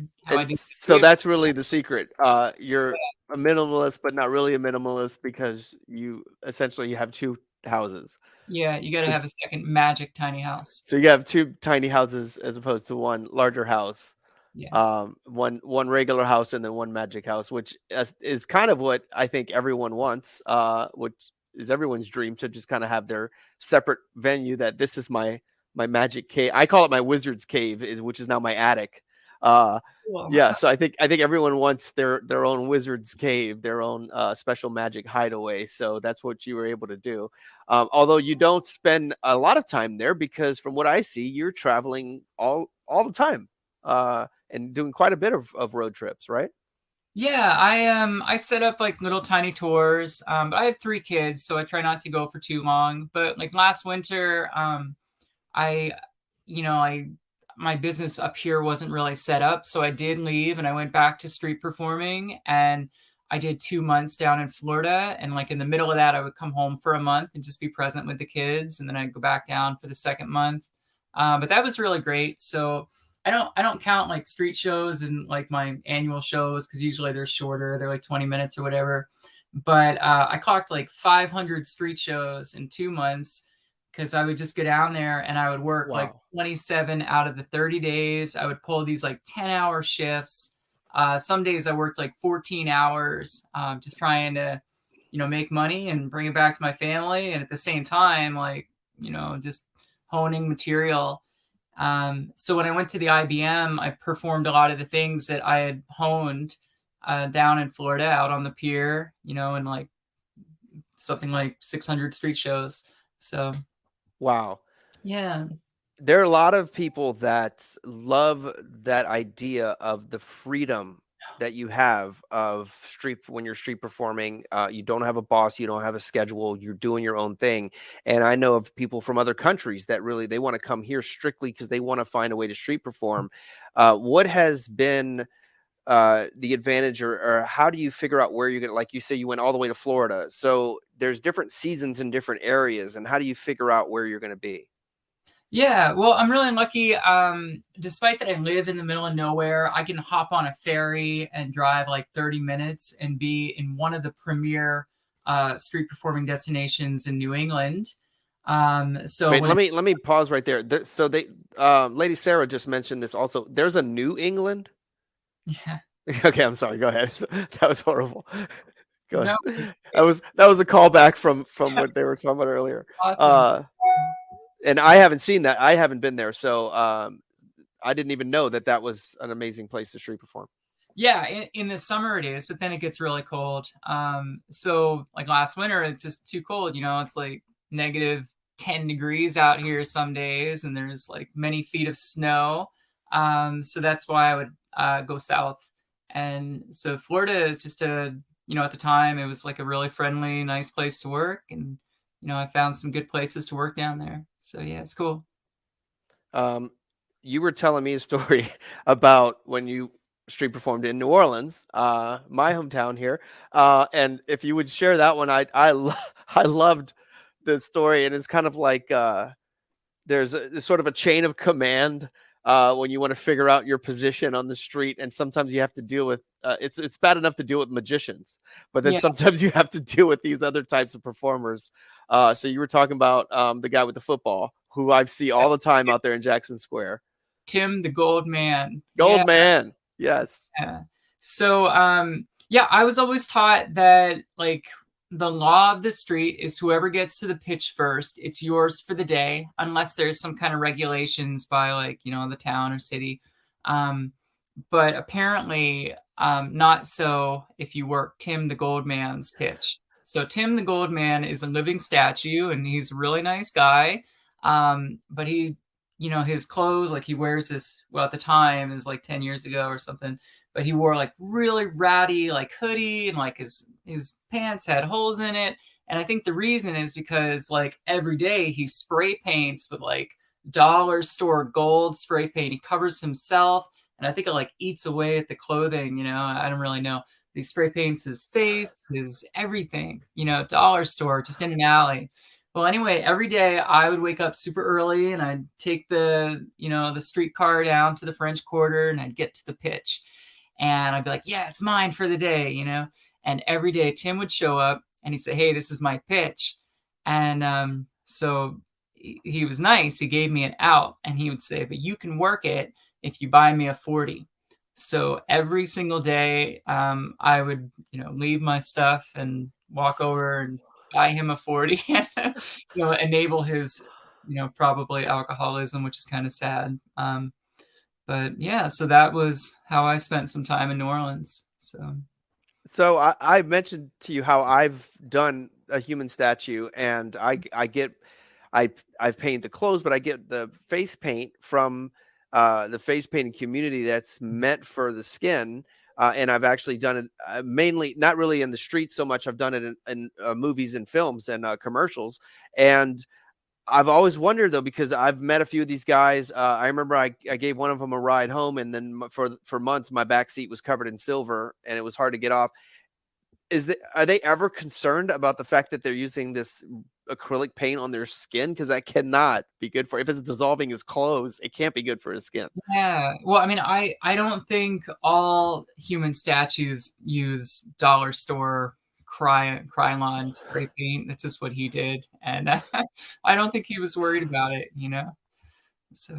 do. So that's really the secret. You're a minimalist, but not really a minimalist, because you essentially have two houses. Yeah, you got to have a second magic tiny house. So you have two tiny houses as opposed to one larger house. Yeah. One regular house and then one magic house, which is kind of what I think everyone wants, which is everyone's dream, to just kind of have their separate venue. That this is my magic cave. I call it my wizard's cave, which is now my attic. Cool. Yeah, so I think everyone wants their own wizard's cave, their own special magic hideaway. So that's what you were able to do. Although you don't spend a lot of time there, because from what I see, you're traveling all the time, and doing quite a bit of road trips, right? Yeah, I set up like little tiny tours. But I have 3 kids, so I try not to go for too long. But like last winter, I my business up here wasn't really set up, so I did leave and I went back to street performing, and I did 2 months down in Florida. And like in the middle of that, I would come home for a month and just be present with the kids, and then I'd go back down for the second month. But that was really great. So I don't count like street shows and like my annual shows, because usually they're shorter, they're like 20 minutes or whatever. But I clocked like 500 street shows in 2 months, because I would just go down there and I would work like 27 out of the 30 days. I would pull these like 10-hour shifts. Some days I worked like 14 hours, just trying to, make money and bring it back to my family. And at the same time, like, just honing material. So when I went to the IBM, I performed a lot of the things that I had honed down in Florida, out on the pier, and like something like 600 street shows. So. Wow. Yeah. There are a lot of people that love that idea of the freedom that you have of when you're street performing. You don't have a boss, you don't have a schedule, you're doing your own thing. And I know of people from other countries that really, they want to come here strictly because they want to find a way to street perform. What has been the advantage, or how do you figure out where you're going to, like you say, you went all the way to Florida. So there's different seasons in different areas. And how do you figure out where you're going to be? Yeah, well, I'm really lucky. Despite that I live in the middle of nowhere, I can hop on a ferry and drive like 30 minutes and be in one of the premier street performing destinations in New England. So wait, let me pause right there. So Lady Sarah just mentioned this also. There's a New England. Yeah. Okay, I'm sorry. Go ahead. That was horrible. Go ahead. No, that was a callback from what they were talking about earlier. Awesome. And I haven't seen that. I haven't been there, so I didn't even know that was an amazing place to street perform. Yeah, in the summer it is, but then it gets really cold. So like last winter, it's just too cold. It's like negative 10 degrees out here some days, and there's like many feet of snow. So that's why I would go south. And so Florida is just at the time, it was like a really friendly, nice place to work. And, I found some good places to work down there. So yeah, it's cool. You were telling me a story about when you street performed in New Orleans, my hometown here. And if you would share that one, I loved the story. And it's kind of like, there's sort of a chain of command when you want to figure out your position on the street. And sometimes you have to deal with, it's bad enough to deal with magicians, but then sometimes you have to deal with these other types of performers. So you were talking about the guy with the football, who I see all the time out there in Jackson Square. Tim, the Gold Man. Gold Man. Yes. Yeah. So, I was always taught that like the law of the street is whoever gets to the pitch first, it's yours for the day, unless there's some kind of regulations by like, the town or city. But apparently not so if you work Tim, the Gold Man's pitch. So Tim, the Gold Man is a living statue, and he's a really nice guy. But he, his clothes, like he wears this, well, at the time is like 10 years ago or something, but he wore like really ratty, like hoodie, and like his pants had holes in it. And I think the reason is because like every day he spray paints with like dollar store gold spray paint. He covers himself, and I think it like eats away at the clothing, I don't really know. He spray paints his face, his everything, dollar store, just in an alley. Well, anyway, every day I would wake up super early and I'd take the streetcar down to the French Quarter and I'd get to the pitch. And I'd be like, yeah, it's mine for the day, And every day Tim would show up and he'd say, hey, this is my pitch. And so he was nice. He gave me an out and he would say, but you can work it if you buy me a 40. So every single day I would, leave my stuff and walk over and buy him a 40 and, enable his, probably alcoholism, which is kind of sad. But yeah, so that was how I spent some time in New Orleans. So I mentioned to you how I've done a human statue, and I've painted the clothes, but I get the face paint from the face painting community that's meant for the skin. And I've actually done it mainly, not really in the streets so much. I've done it in movies and films and commercials. And I've always wondered, though, because I've met a few of these guys. I remember I gave one of them a ride home, and then for months, my back seat was covered in silver, and it was hard to get off. Are they ever concerned about the fact that they're using this acrylic paint on their skin? Because that cannot be good for, if it's dissolving his clothes, it can't be good for his skin. Yeah. Well, I mean, I don't think all human statues use dollar store Krylon spray paint. That's just what he did. And I don't think he was worried about it, So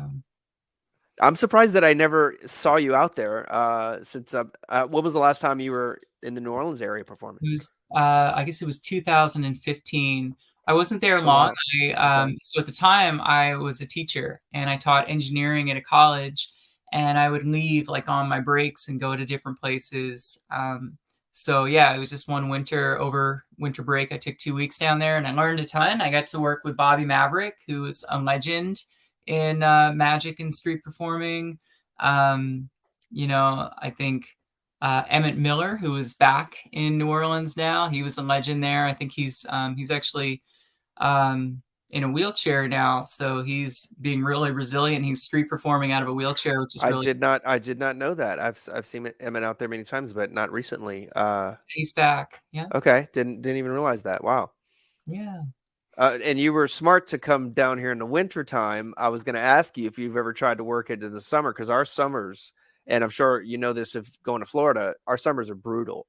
I'm surprised that I never saw you out there since what was the last time you were in the New Orleans area performing? It was, I guess it was 2015. I wasn't there long. Wow. So at the time I was a teacher and I taught engineering at a college, and I would leave like on my breaks and go to different places. So yeah, it was just one winter break. I took 2 weeks down there and I learned a ton. I got to work with Bobby Maverick, who is a legend in magic and street performing. I think Emmett Miller, who is back in New Orleans now, he was a legend there. I think he's actually in a wheelchair now, so he's being really resilient. He's street performing out of a wheelchair, which is really. I did not know that. I've seen Emmett out there many times, but not recently. He's back. Yeah. Okay, didn't even realize that. Wow. Yeah. And you were smart to come down here in the winter time. I was going to ask you if you've ever tried to work into the summer, because our summers, and I'm sure you know this if going to Florida, our summers are brutal.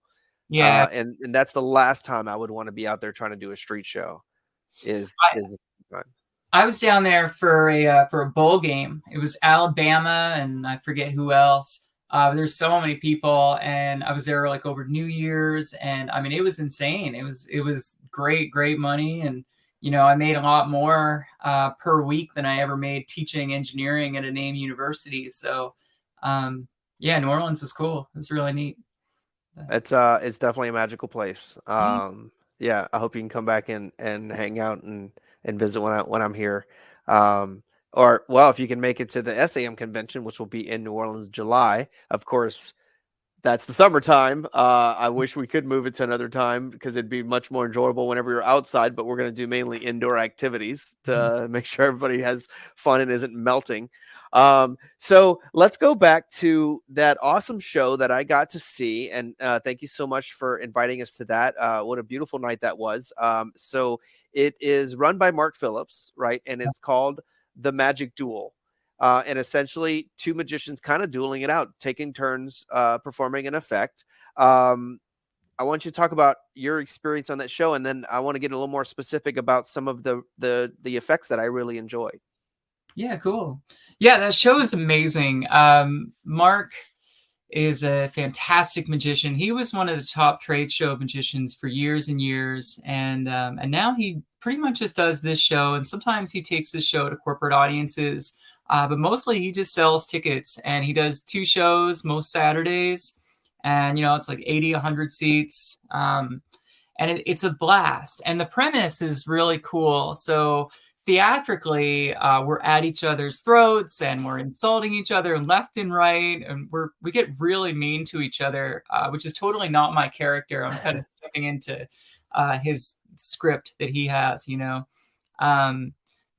Yeah. And that's the last time I would want to be out there trying to do a street show. I was down there for a bowl game. It was Alabama and I forget who else. There's so many people, and I was there like over New Year's, and I mean it was insane. It was great money, and I made a lot more per week than I ever made teaching engineering at a name university. So yeah, New Orleans was cool. It was really neat. It's definitely a magical place. Yeah, I hope you can come back and hang out and visit when I'm here. Or, well, if you can make it to the SAM convention, which will be in New Orleans, July. Of course, that's the summertime. I wish we could move it to another time because it'd be much more enjoyable whenever you're outside, but we're going to do mainly indoor activities to make sure everybody has fun and isn't melting. So let's go back to that awesome show that I got to see. And thank you so much for inviting us to that. What a beautiful night that was. So it is run by Mark Phillips, right? And it's called The Magic Duel. And essentially two magicians kind of dueling it out, taking turns performing an effect. I want you to talk about your experience on that show, and then I want to get a little more specific about some of the effects that I really enjoyed. Yeah, cool. Yeah, that show is amazing. Mark is a fantastic magician. He was one of the top trade show magicians for years and years, and now he pretty much just does this show. And sometimes he takes this show to corporate audiences, but mostly he just sells tickets. And he does 2 shows most Saturdays, and it's like 80, 100 seats, and it's a blast. And the premise is really cool. So theatrically, we're at each other's throats and we're insulting each other left and right, and we get really mean to each other, which is totally not my character. I'm kind of stepping into his script that he has,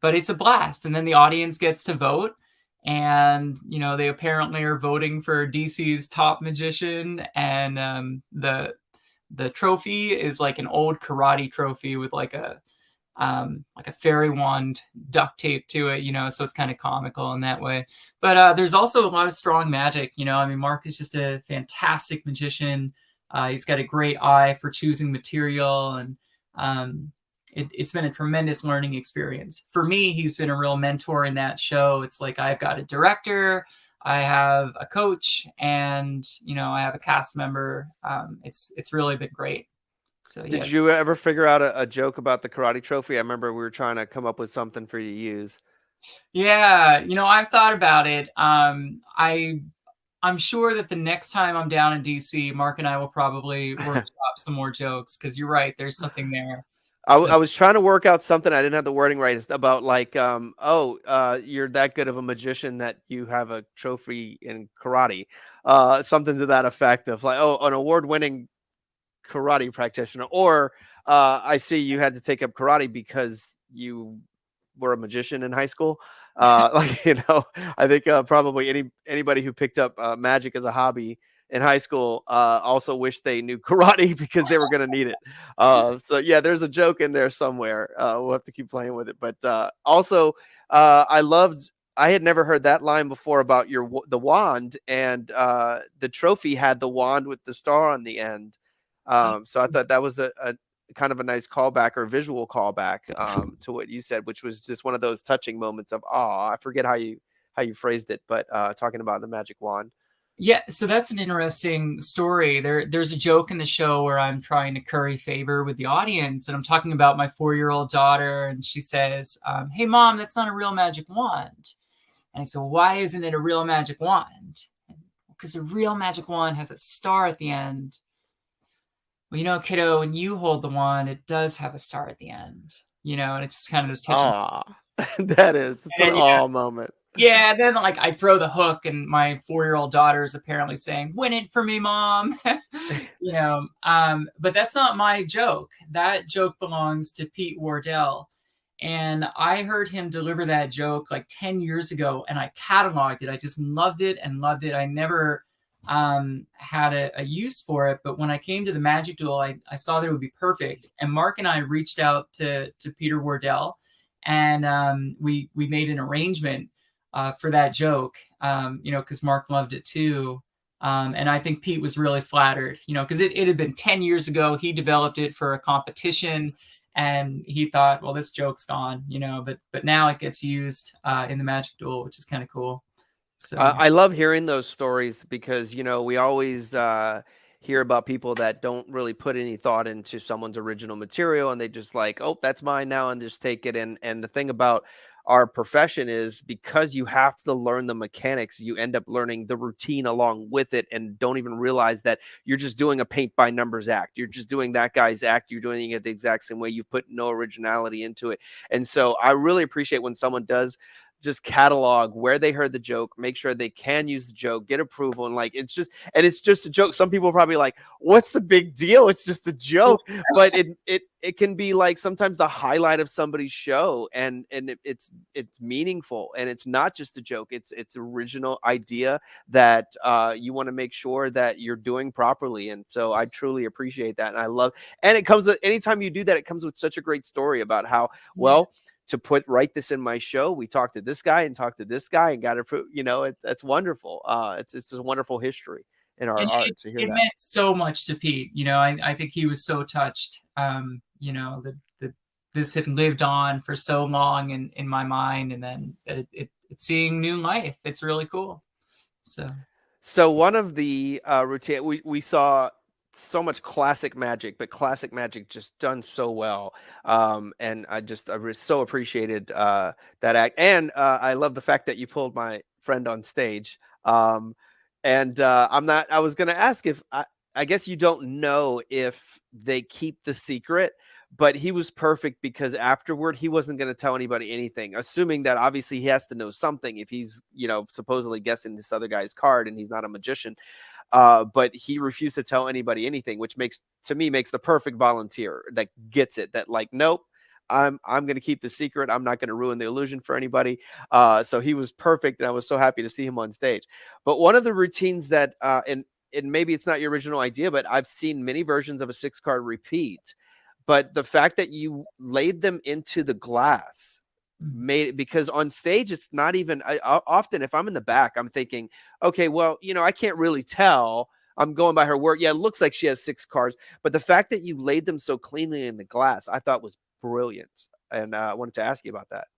but it's a blast. And then the audience gets to vote, and they apparently are voting for DC's top magician, and the trophy is like an old karate trophy with like a fairy wand duct tape to it, so it's kind of comical in that way. But there's also a lot of strong magic. Mark is just a fantastic magician. He's got a great eye for choosing material, and it's been a tremendous learning experience. For me, he's been a real mentor in that show. It's like I've got a director, I have a coach, and I have a cast member. It's really been great. So, did you ever figure out a joke about the karate trophy? I remember we were trying to come up with something for you to use. Yeah, I've thought about it. I'm sure that the next time I'm down in DC, Mark and I will probably workshop some more jokes, because you're right, there's something there. I was trying to work out something. I didn't have the wording right. It's about like, you're that good of a magician that you have a trophy in karate. Something to that effect of like, an award-winning karate practitioner. Or I see you had to take up karate because you were a magician in high school. I think probably anybody who picked up magic as a hobby in high school also wish they knew karate because they were going to need it. So yeah, there's a joke in there somewhere. We'll have to keep playing with it. But also, I had never heard that line before about the wand, and the trophy had the wand with the star on the end. So I thought that was a kind of a nice callback or visual callback to what you said, which was just one of those touching moments of, I forget how you phrased it, but talking about the magic wand. Yeah, so that's an interesting story. There's a joke in the show where I'm trying to curry favor with the audience, and I'm talking about my 4-year-old daughter, and she says, "Hey, Mom, that's not a real magic wand." And I said, "Why isn't it a real magic wand?" Because a real magic wand has a star at the end. Well, kiddo, when you hold the wand, it does have a star at the end. And it's just kind of this touching. It's an awe moment. Yeah, then I throw the hook, and my 4-year-old daughter is apparently saying, "Win it for me, Mom." But that's not my joke. That joke belongs to Pete Wardell. And I heard him deliver that joke like 10 years ago, and I cataloged it. I just loved it and loved it. I never had a use for it, but when I came to the Magic Duel, I saw that it would be perfect. And Mark and I reached out to Peter Wardell, and we made an arrangement for that joke, because Mark loved it too. And I think Pete was really flattered, because it had been 10 years ago. He developed it for a competition, and he thought, well, this joke's gone, but now it gets used in the Magic Duel, which is kind of cool. So I love hearing those stories because, we always hear about people that don't really put any thought into someone's original material, and they just like, oh, that's mine now, and just take it. And the thing about our profession is, because you have to learn the mechanics, you end up learning the routine along with it, and don't even realize that you're just doing a paint by numbers act. You're just doing that guy's act. You're doing it the exact same way. You put no originality into it. And so I really appreciate when someone does just catalog where they heard the joke, make sure they can use the joke, get approval, and it's just a joke. Some people are probably like, what's the big deal? It's just a joke. But it can be like sometimes the highlight of somebody's show, and it's meaningful, and it's not just a joke. It's original idea that you want to make sure that you're doing properly. And so I truly appreciate that. And I love, and it comes with, anytime you do that, it comes with such a great story about how, well, to write this in my show, we talked to this guy and talked to this guy and got it. That's wonderful. It's just a wonderful history in our art to hear it that. Meant so much to Pete. I think he was so touched. That this had lived on for so long in my mind, and then it's seeing new life. It's really cool. So one of the routine we saw so much classic magic, but classic magic just done so well. And I so appreciated that act. And I love the fact that you pulled my friend on stage. I was going to ask if I guess you don't know if they keep the secret, but he was perfect because afterward he wasn't going to tell anybody anything, assuming that obviously he has to know something if he's, supposedly guessing this other guy's card and he's not a magician. But he refused to tell anybody anything, which makes the perfect volunteer that gets it, that like, nope, I'm going to keep the secret. I'm not going to ruin the illusion for anybody. So he was perfect. And I was so happy to see him on stage. But one of the routines that, and maybe it's not your original idea, but I've seen many versions of a 6-card repeat. But the fact that you laid them into the glass made it, because on stage, it's not even often if I'm in the back, I'm thinking, okay, well, I can't really tell. I'm going by her word. Yeah, it looks like she has 6 cards. But the fact that you laid them so cleanly in the glass, I thought was brilliant. And I wanted to ask you about that.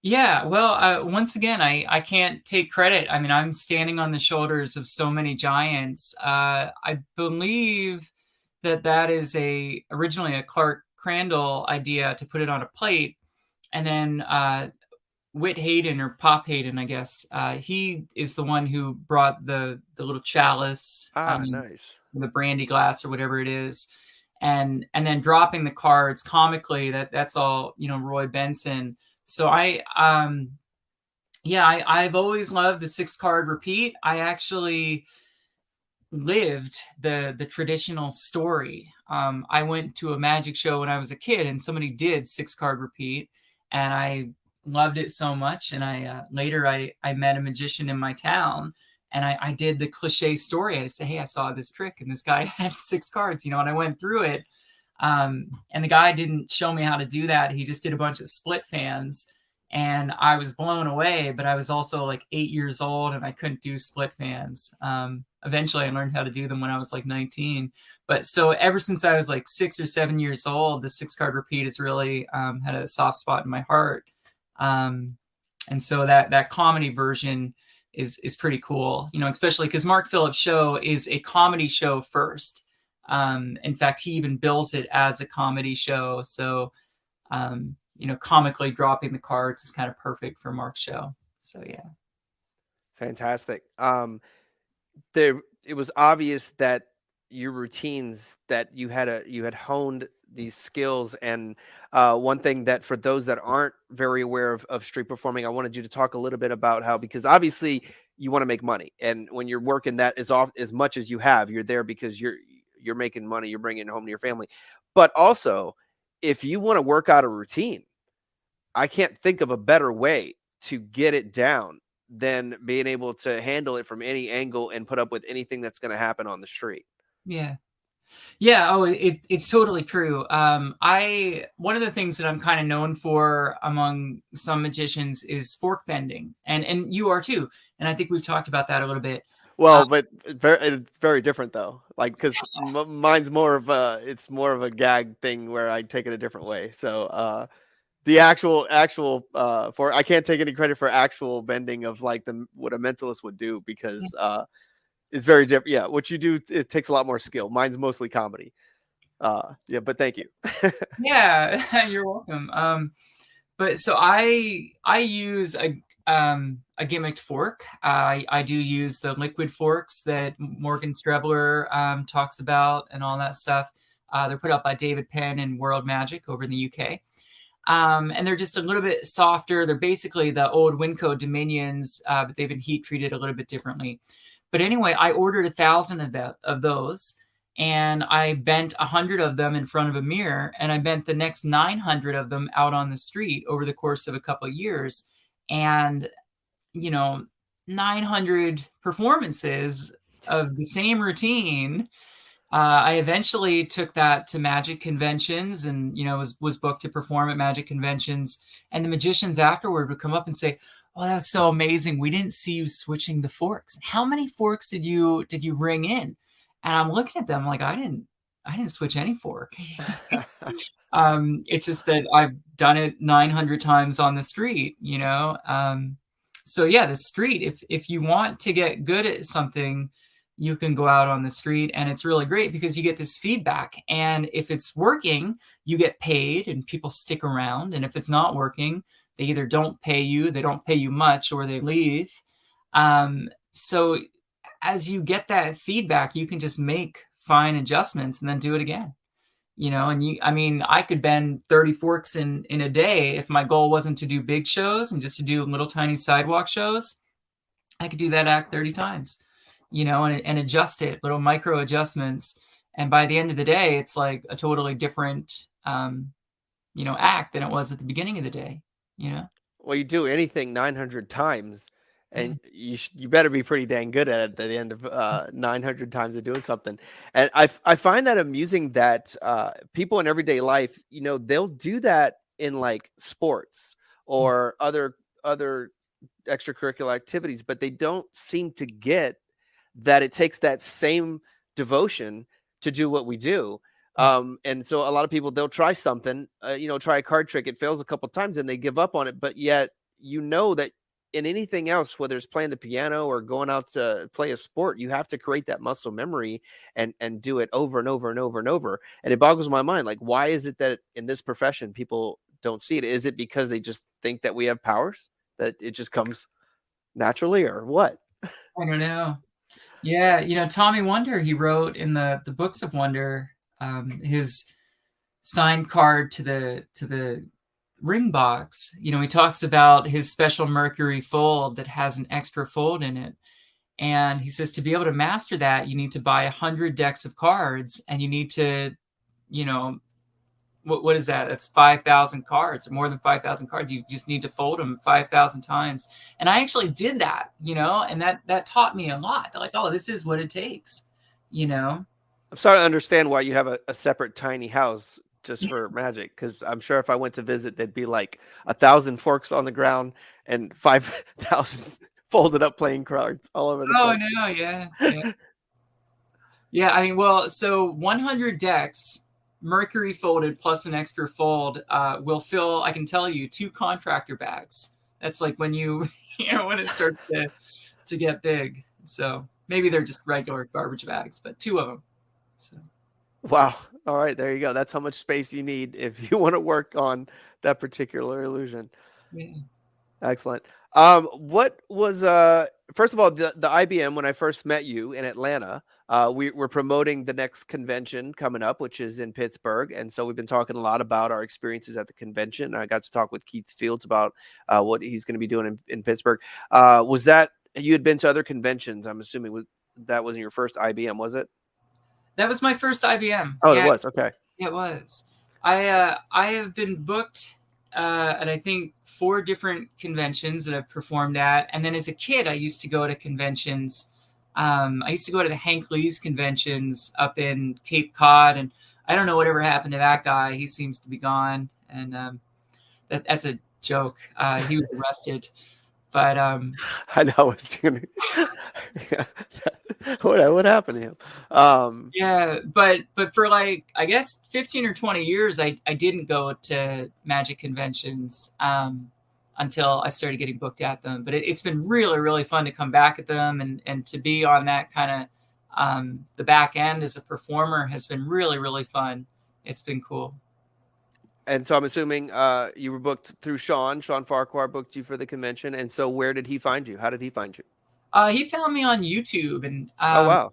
Yeah, well, once again, I can't take credit. I mean, I'm standing on the shoulders of so many giants. I believe that is originally a Clark Crandall idea to put it on a plate, and then Whit Hayden, or Pop Hayden, I guess, he is the one who brought the little chalice, Nice, the brandy glass or whatever it is, and then dropping the cards comically. That's all Roy Benson. So I've always loved the 6-card repeat. I actually lived the traditional story. I went to a magic show when I was a kid, and somebody did 6-card repeat, and I loved it so much. And I later met a magician in my town, and I did the cliche story. I said, hey, I saw this trick, and this guy had 6 cards, and I went through it. And the guy didn't show me how to do that. He just did a bunch of split fans, and I was blown away, but I was also like 8 years old and I couldn't do split fans. Eventually I learned how to do them when I was like 19. But so ever since I was like 6 or 7 years old, the 6-card repeat has really had a soft spot in my heart. And so that comedy version is pretty cool, especially because Mark Phillips' show is a comedy show first. In fact, he even bills it as a comedy show. So, comically dropping the cards is kind of perfect for Mark's show. So, yeah. Fantastic. It was obvious that your routines, that you had honed these skills. And one thing that, for those that aren't very aware of street performing, I wanted you to talk a little bit about how, because obviously you want to make money. And when you're working that as much as you have, you're there because you're making money, you're bringing it home to your family. But also, if you want to work out a routine, I can't think of a better way to get it down than being able to handle it from any angle and put up with anything that's going to happen on the street. Yeah. Yeah. Oh, it's totally true. One of the things that I'm kind of known for among some magicians is fork bending, and you are too. And I think we've talked about that a little bit. Well, but it's very different though. Like, because mine's more of a gag thing where I take it a different way. So the actual for I can't take any credit for actual bending of like what a mentalist would do, because it's very different. Yeah, what you do, it takes a lot more skill. Mine's mostly comedy. Yeah, but thank you. Yeah, you're welcome. But so I use a gimmicked fork. I do use the liquid forks that Morgan Strebler talks about and all that stuff. They're put out by David Penn and World Magic over in the UK. And they're just a little bit softer. They're basically the old Winco Dominions, but they've been heat treated a little bit differently. But anyway, I ordered 1,000 of those, and I bent 100 of them in front of a mirror, and I bent the next 900 of them out on the street over the course of a couple of years. And 900 performances of the same routine. I eventually took that to magic conventions, and was booked to perform at magic conventions. And the magicians afterward would come up and say, "Oh, that's so amazing! We didn't see you switching the forks. How many forks did you ring in?" And I'm looking at them like, I didn't switch any fork. It's just that I've done it 900 times on the street, So yeah, the street, if you want to get good at something, you can go out on the street, and it's really great because you get this feedback. And if it's working, you get paid and people stick around. And if it's not working, they either don't pay you, they don't pay you much, or they leave. So as you get that feedback, you can just make fine adjustments and then do it again. And I mean, I could bend 30 forks in a day if my goal wasn't to do big shows and just to do little tiny sidewalk shows. I could do that act 30 times, and adjust it, little micro adjustments. And by the end of the day, it's like a totally different, act than it was at the beginning of the day, Well, you do anything 900 times, Yeah. and you better be pretty dang good at it at the end of 900 times of doing something. And I find that amusing that people in everyday life, they'll do that in like sports or other extracurricular activities, but they don't seem to get that it takes that same devotion to do what we do. And so a lot of people, they'll try something, try a card trick. It fails a couple times and they give up on it. But yet, that in anything else, whether it's playing the piano or going out to play a sport, you have to create that muscle memory and do it over and over and over and over. And it boggles my mind. Like, why is it that in this profession, people don't see it? Is it because they just think that we have powers, that it just comes naturally, or what? I don't know. Yeah, Tommy Wonder, he wrote in the Books of Wonder, his signed card to the ring box. He talks about his special Mercury fold that has an extra fold in it. And he says to be able to master that, you need to buy 100 decks of cards, and you need to, what is that? That's 5,000 cards, or more than 5,000 cards. You just need to fold them 5,000 times. And I actually did that, and that taught me a lot. They're like, oh, this is what it takes, I'm starting to understand why you have a separate tiny house just for magic, because I'm sure if I went to visit, there'd be like 1,000 forks on the ground and 5,000 folded up playing cards all over the place. Oh, no, yeah. Yeah, I mean, well, so 100 decks, Mercury folded plus an extra fold, will fill, I can tell you, 2 contractor bags. That's like when when it starts to get big. So maybe they're just regular garbage bags, but 2 of them. So. Wow. All right, there you go. That's how much space you need if you want to work on that particular illusion. Yeah. Excellent. What was first of all, the IBM, when I first met you in Atlanta, we're promoting the next convention coming up, which is in Pittsburgh. And so we've been talking a lot about our experiences at the convention. I got to talk with Keith Fields about what he's going to be doing in Pittsburgh. Was that, you had been to other conventions? I'm assuming that wasn't your first IBM, was it? That was my first IBM. Oh, yeah. It was. Okay. It was. I have been booked at, I think, 4 different conventions that I've performed at. And then as a kid, I used to go to conventions. I used to go to the Hank Lee's conventions up in Cape Cod, and I don't know whatever happened to that guy. He seems to be gone, and that's a joke. He was arrested, but I know it's gonna. Yeah. What happened to him? Yeah, but for like, I guess 15 or 20 years, I didn't go to magic conventions until I started getting booked at them. But it's been really, really fun to come back at them and to be on that kind of the back end as a performer has been really, really fun. It's been cool. And so I'm assuming you were booked through Sean Farquhar booked you for the convention. And so where did he find you? How did he find you? He found me on YouTube, and oh, wow.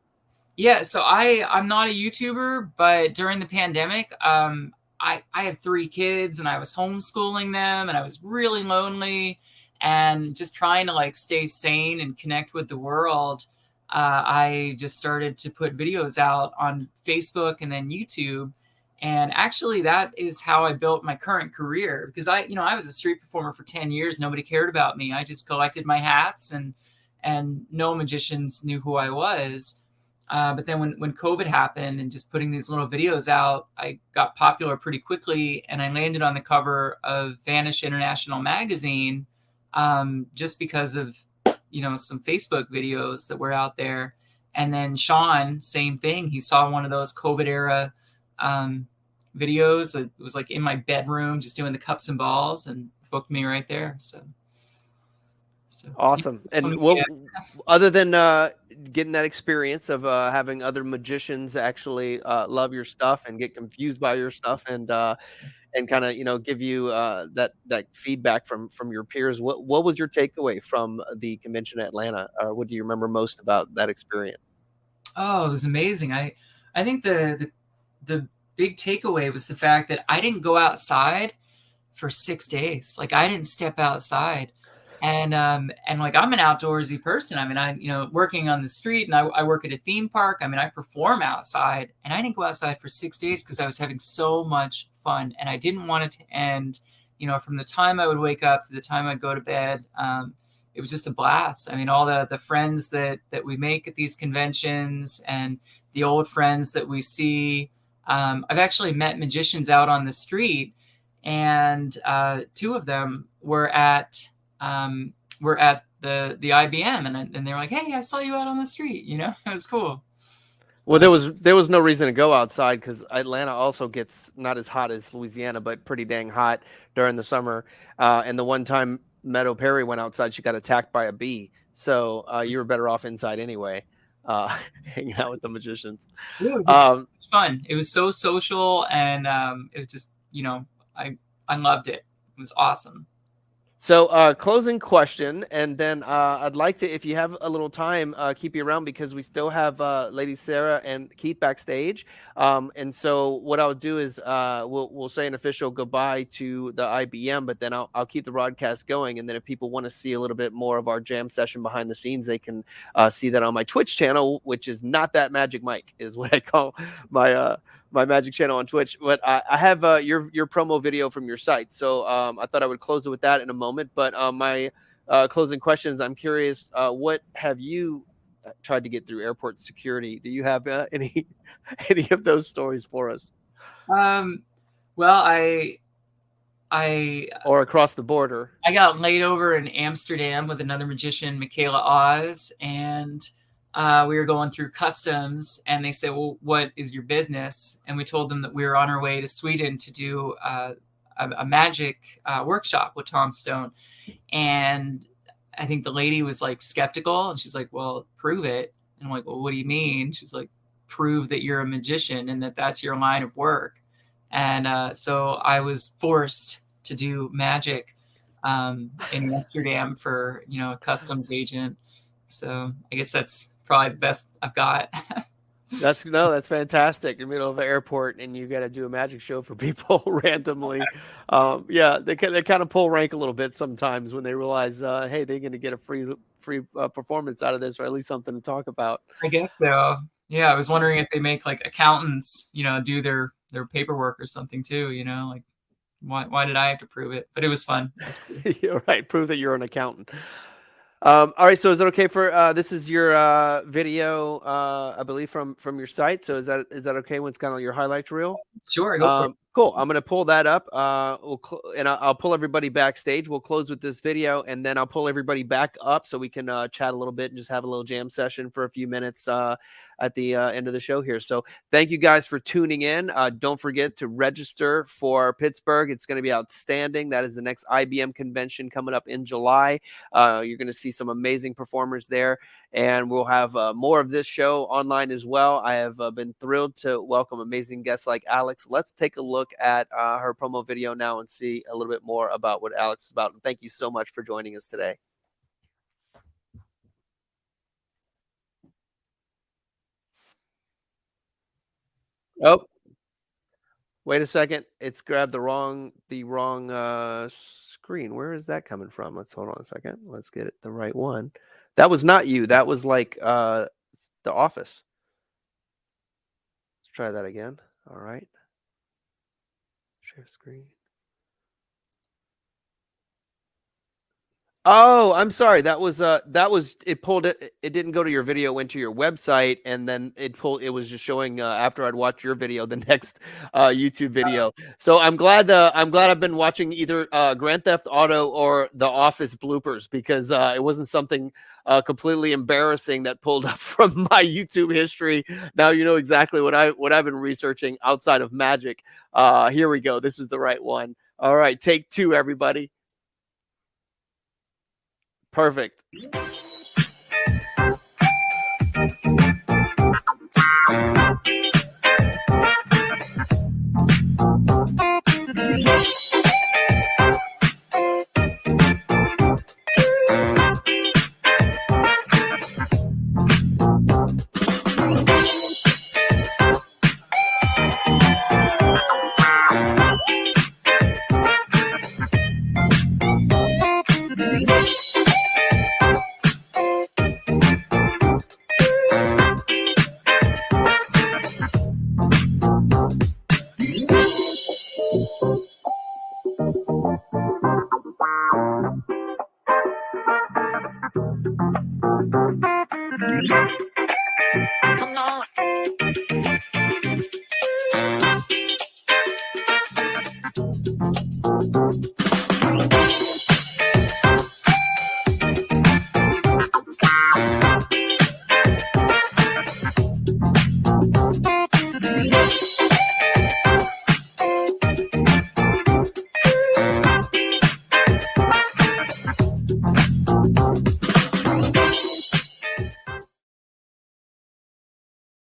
Yeah, so I'm not a YouTuber, but during the pandemic, I had 3 kids, and I was homeschooling them, and I was really lonely, and just trying to like stay sane and connect with the world. I just started to put videos out on Facebook and then YouTube, and actually that is how I built my current career, because I was a street performer for 10 years. Nobody cared about me. I just collected my hats, and no magicians knew who I was. But then when COVID happened and just putting these little videos out, I got popular pretty quickly, and I landed on the cover of Vanish International magazine just because of, some Facebook videos that were out there. And then Sean, same thing. He saw one of those COVID era videos that was like in my bedroom, just doing the cups and balls, and booked me right there. So awesome. And other than getting that experience of having other magicians actually love your stuff and get confused by your stuff and kind of give you that feedback from your peers, what was your takeaway from the convention in Atlanta? What do you remember most about that experience? Oh, it was amazing. I think the big takeaway was the fact that I didn't go outside for 6 days. Like I didn't step outside. And like I'm an outdoorsy person. I mean, working on the street, and I work at a theme park. I mean, I perform outside, and I didn't go outside for 6 days because I was having so much fun, and I didn't want it to end. From the time I would wake up to the time I'd go to bed, it was just a blast. I mean, all the friends that we make at these conventions, and the old friends that we see. I've actually met magicians out on the street, and 2 of them were at the IBM, and they were like, "Hey, I saw you out on the street." It was cool. Well, there was no reason to go outside because Atlanta also gets not as hot as Louisiana, but pretty dang hot during the summer. And the one time Meadow Perry went outside, she got attacked by a bee. So you were better off inside anyway, hanging out with the magicians. Yeah, it was so much fun. It was so social, and it just I loved it. It was awesome. So closing question, and then I'd like to, if you have a little time, keep you around because we still have Lady Sarah and Keith backstage. And so what I'll do is we'll say an official goodbye to the IBM, but then I'll keep the broadcast going. And then if people want to see a little bit more of our jam session behind the scenes, they can see that on my Twitch channel, which is Not That Magic Mike, is what I call my magic channel on Twitch. But I have your promo video from your site. So I thought I would close it with that in a moment. But my closing questions, I'm curious, what have you tried to get through airport security? Do you have any of those stories for us? Well, I or across the border. I got laid over in Amsterdam with another magician, Michaela Oz, and we were going through customs, and they said, "Well, what is your business?" And we told them that we were on our way to Sweden to do a magic workshop with Tom Stone. And I think the lady was like skeptical, and she's like, "Well, prove it." And I'm like, "Well, what do you mean?" She's like, "Prove that you're a magician and that that's your line of work." And so I was forced to do magic in Amsterdam for a customs agent. So I guess that's probably the best I've got. That's fantastic. In the middle of an airport, and you got to do a magic show for people randomly. Yeah, they kind of pull rank a little bit sometimes when they realize, hey, they're going to get a free performance out of this, or at least something to talk about. I guess so. Yeah, I was wondering if they make like accountants, do their paperwork or something too. Like why did I have to prove it? But it was fun. You're right. Prove that you're an accountant. All right. So is it okay for this is your video, I believe from your site. So is that okay when it's kind of your highlights reel? Sure. Go for it. Cool. I'm going to pull that up. I'll pull everybody backstage. We'll close with this video, and then I'll pull everybody back up so we can chat a little bit and just have a little jam session for a few minutes at the end of the show here. So thank you guys for tuning in. Don't forget to register for Pittsburgh. It's going to be outstanding. That is the next IBM convention coming up in July. You're going to see some amazing performers there, and we'll have more of this show online as well. I have been thrilled to welcome amazing guests like Alyx. Let's take a look at her promo video now and see a little bit more about what Alyx is about. And thank you so much for joining us today. Oh, wait a second. It's grabbed the wrong screen. Where is that coming from? Let's hold on a second. Let's get it the right one. That was not you. That was like The Office. Let's try that again. All right. Share screen. Oh, I'm sorry. That was it pulled it. It didn't go to your video, went to your website, and then it was just showing after I'd watched your video, the next YouTube video. So I'm glad I've been watching either Grand Theft Auto or The Office bloopers, because it wasn't something completely embarrassing that pulled up from my YouTube history. Now you know exactly what I've been researching outside of magic. Here we go. This is the right one. All right, take 2, everybody. Perfect.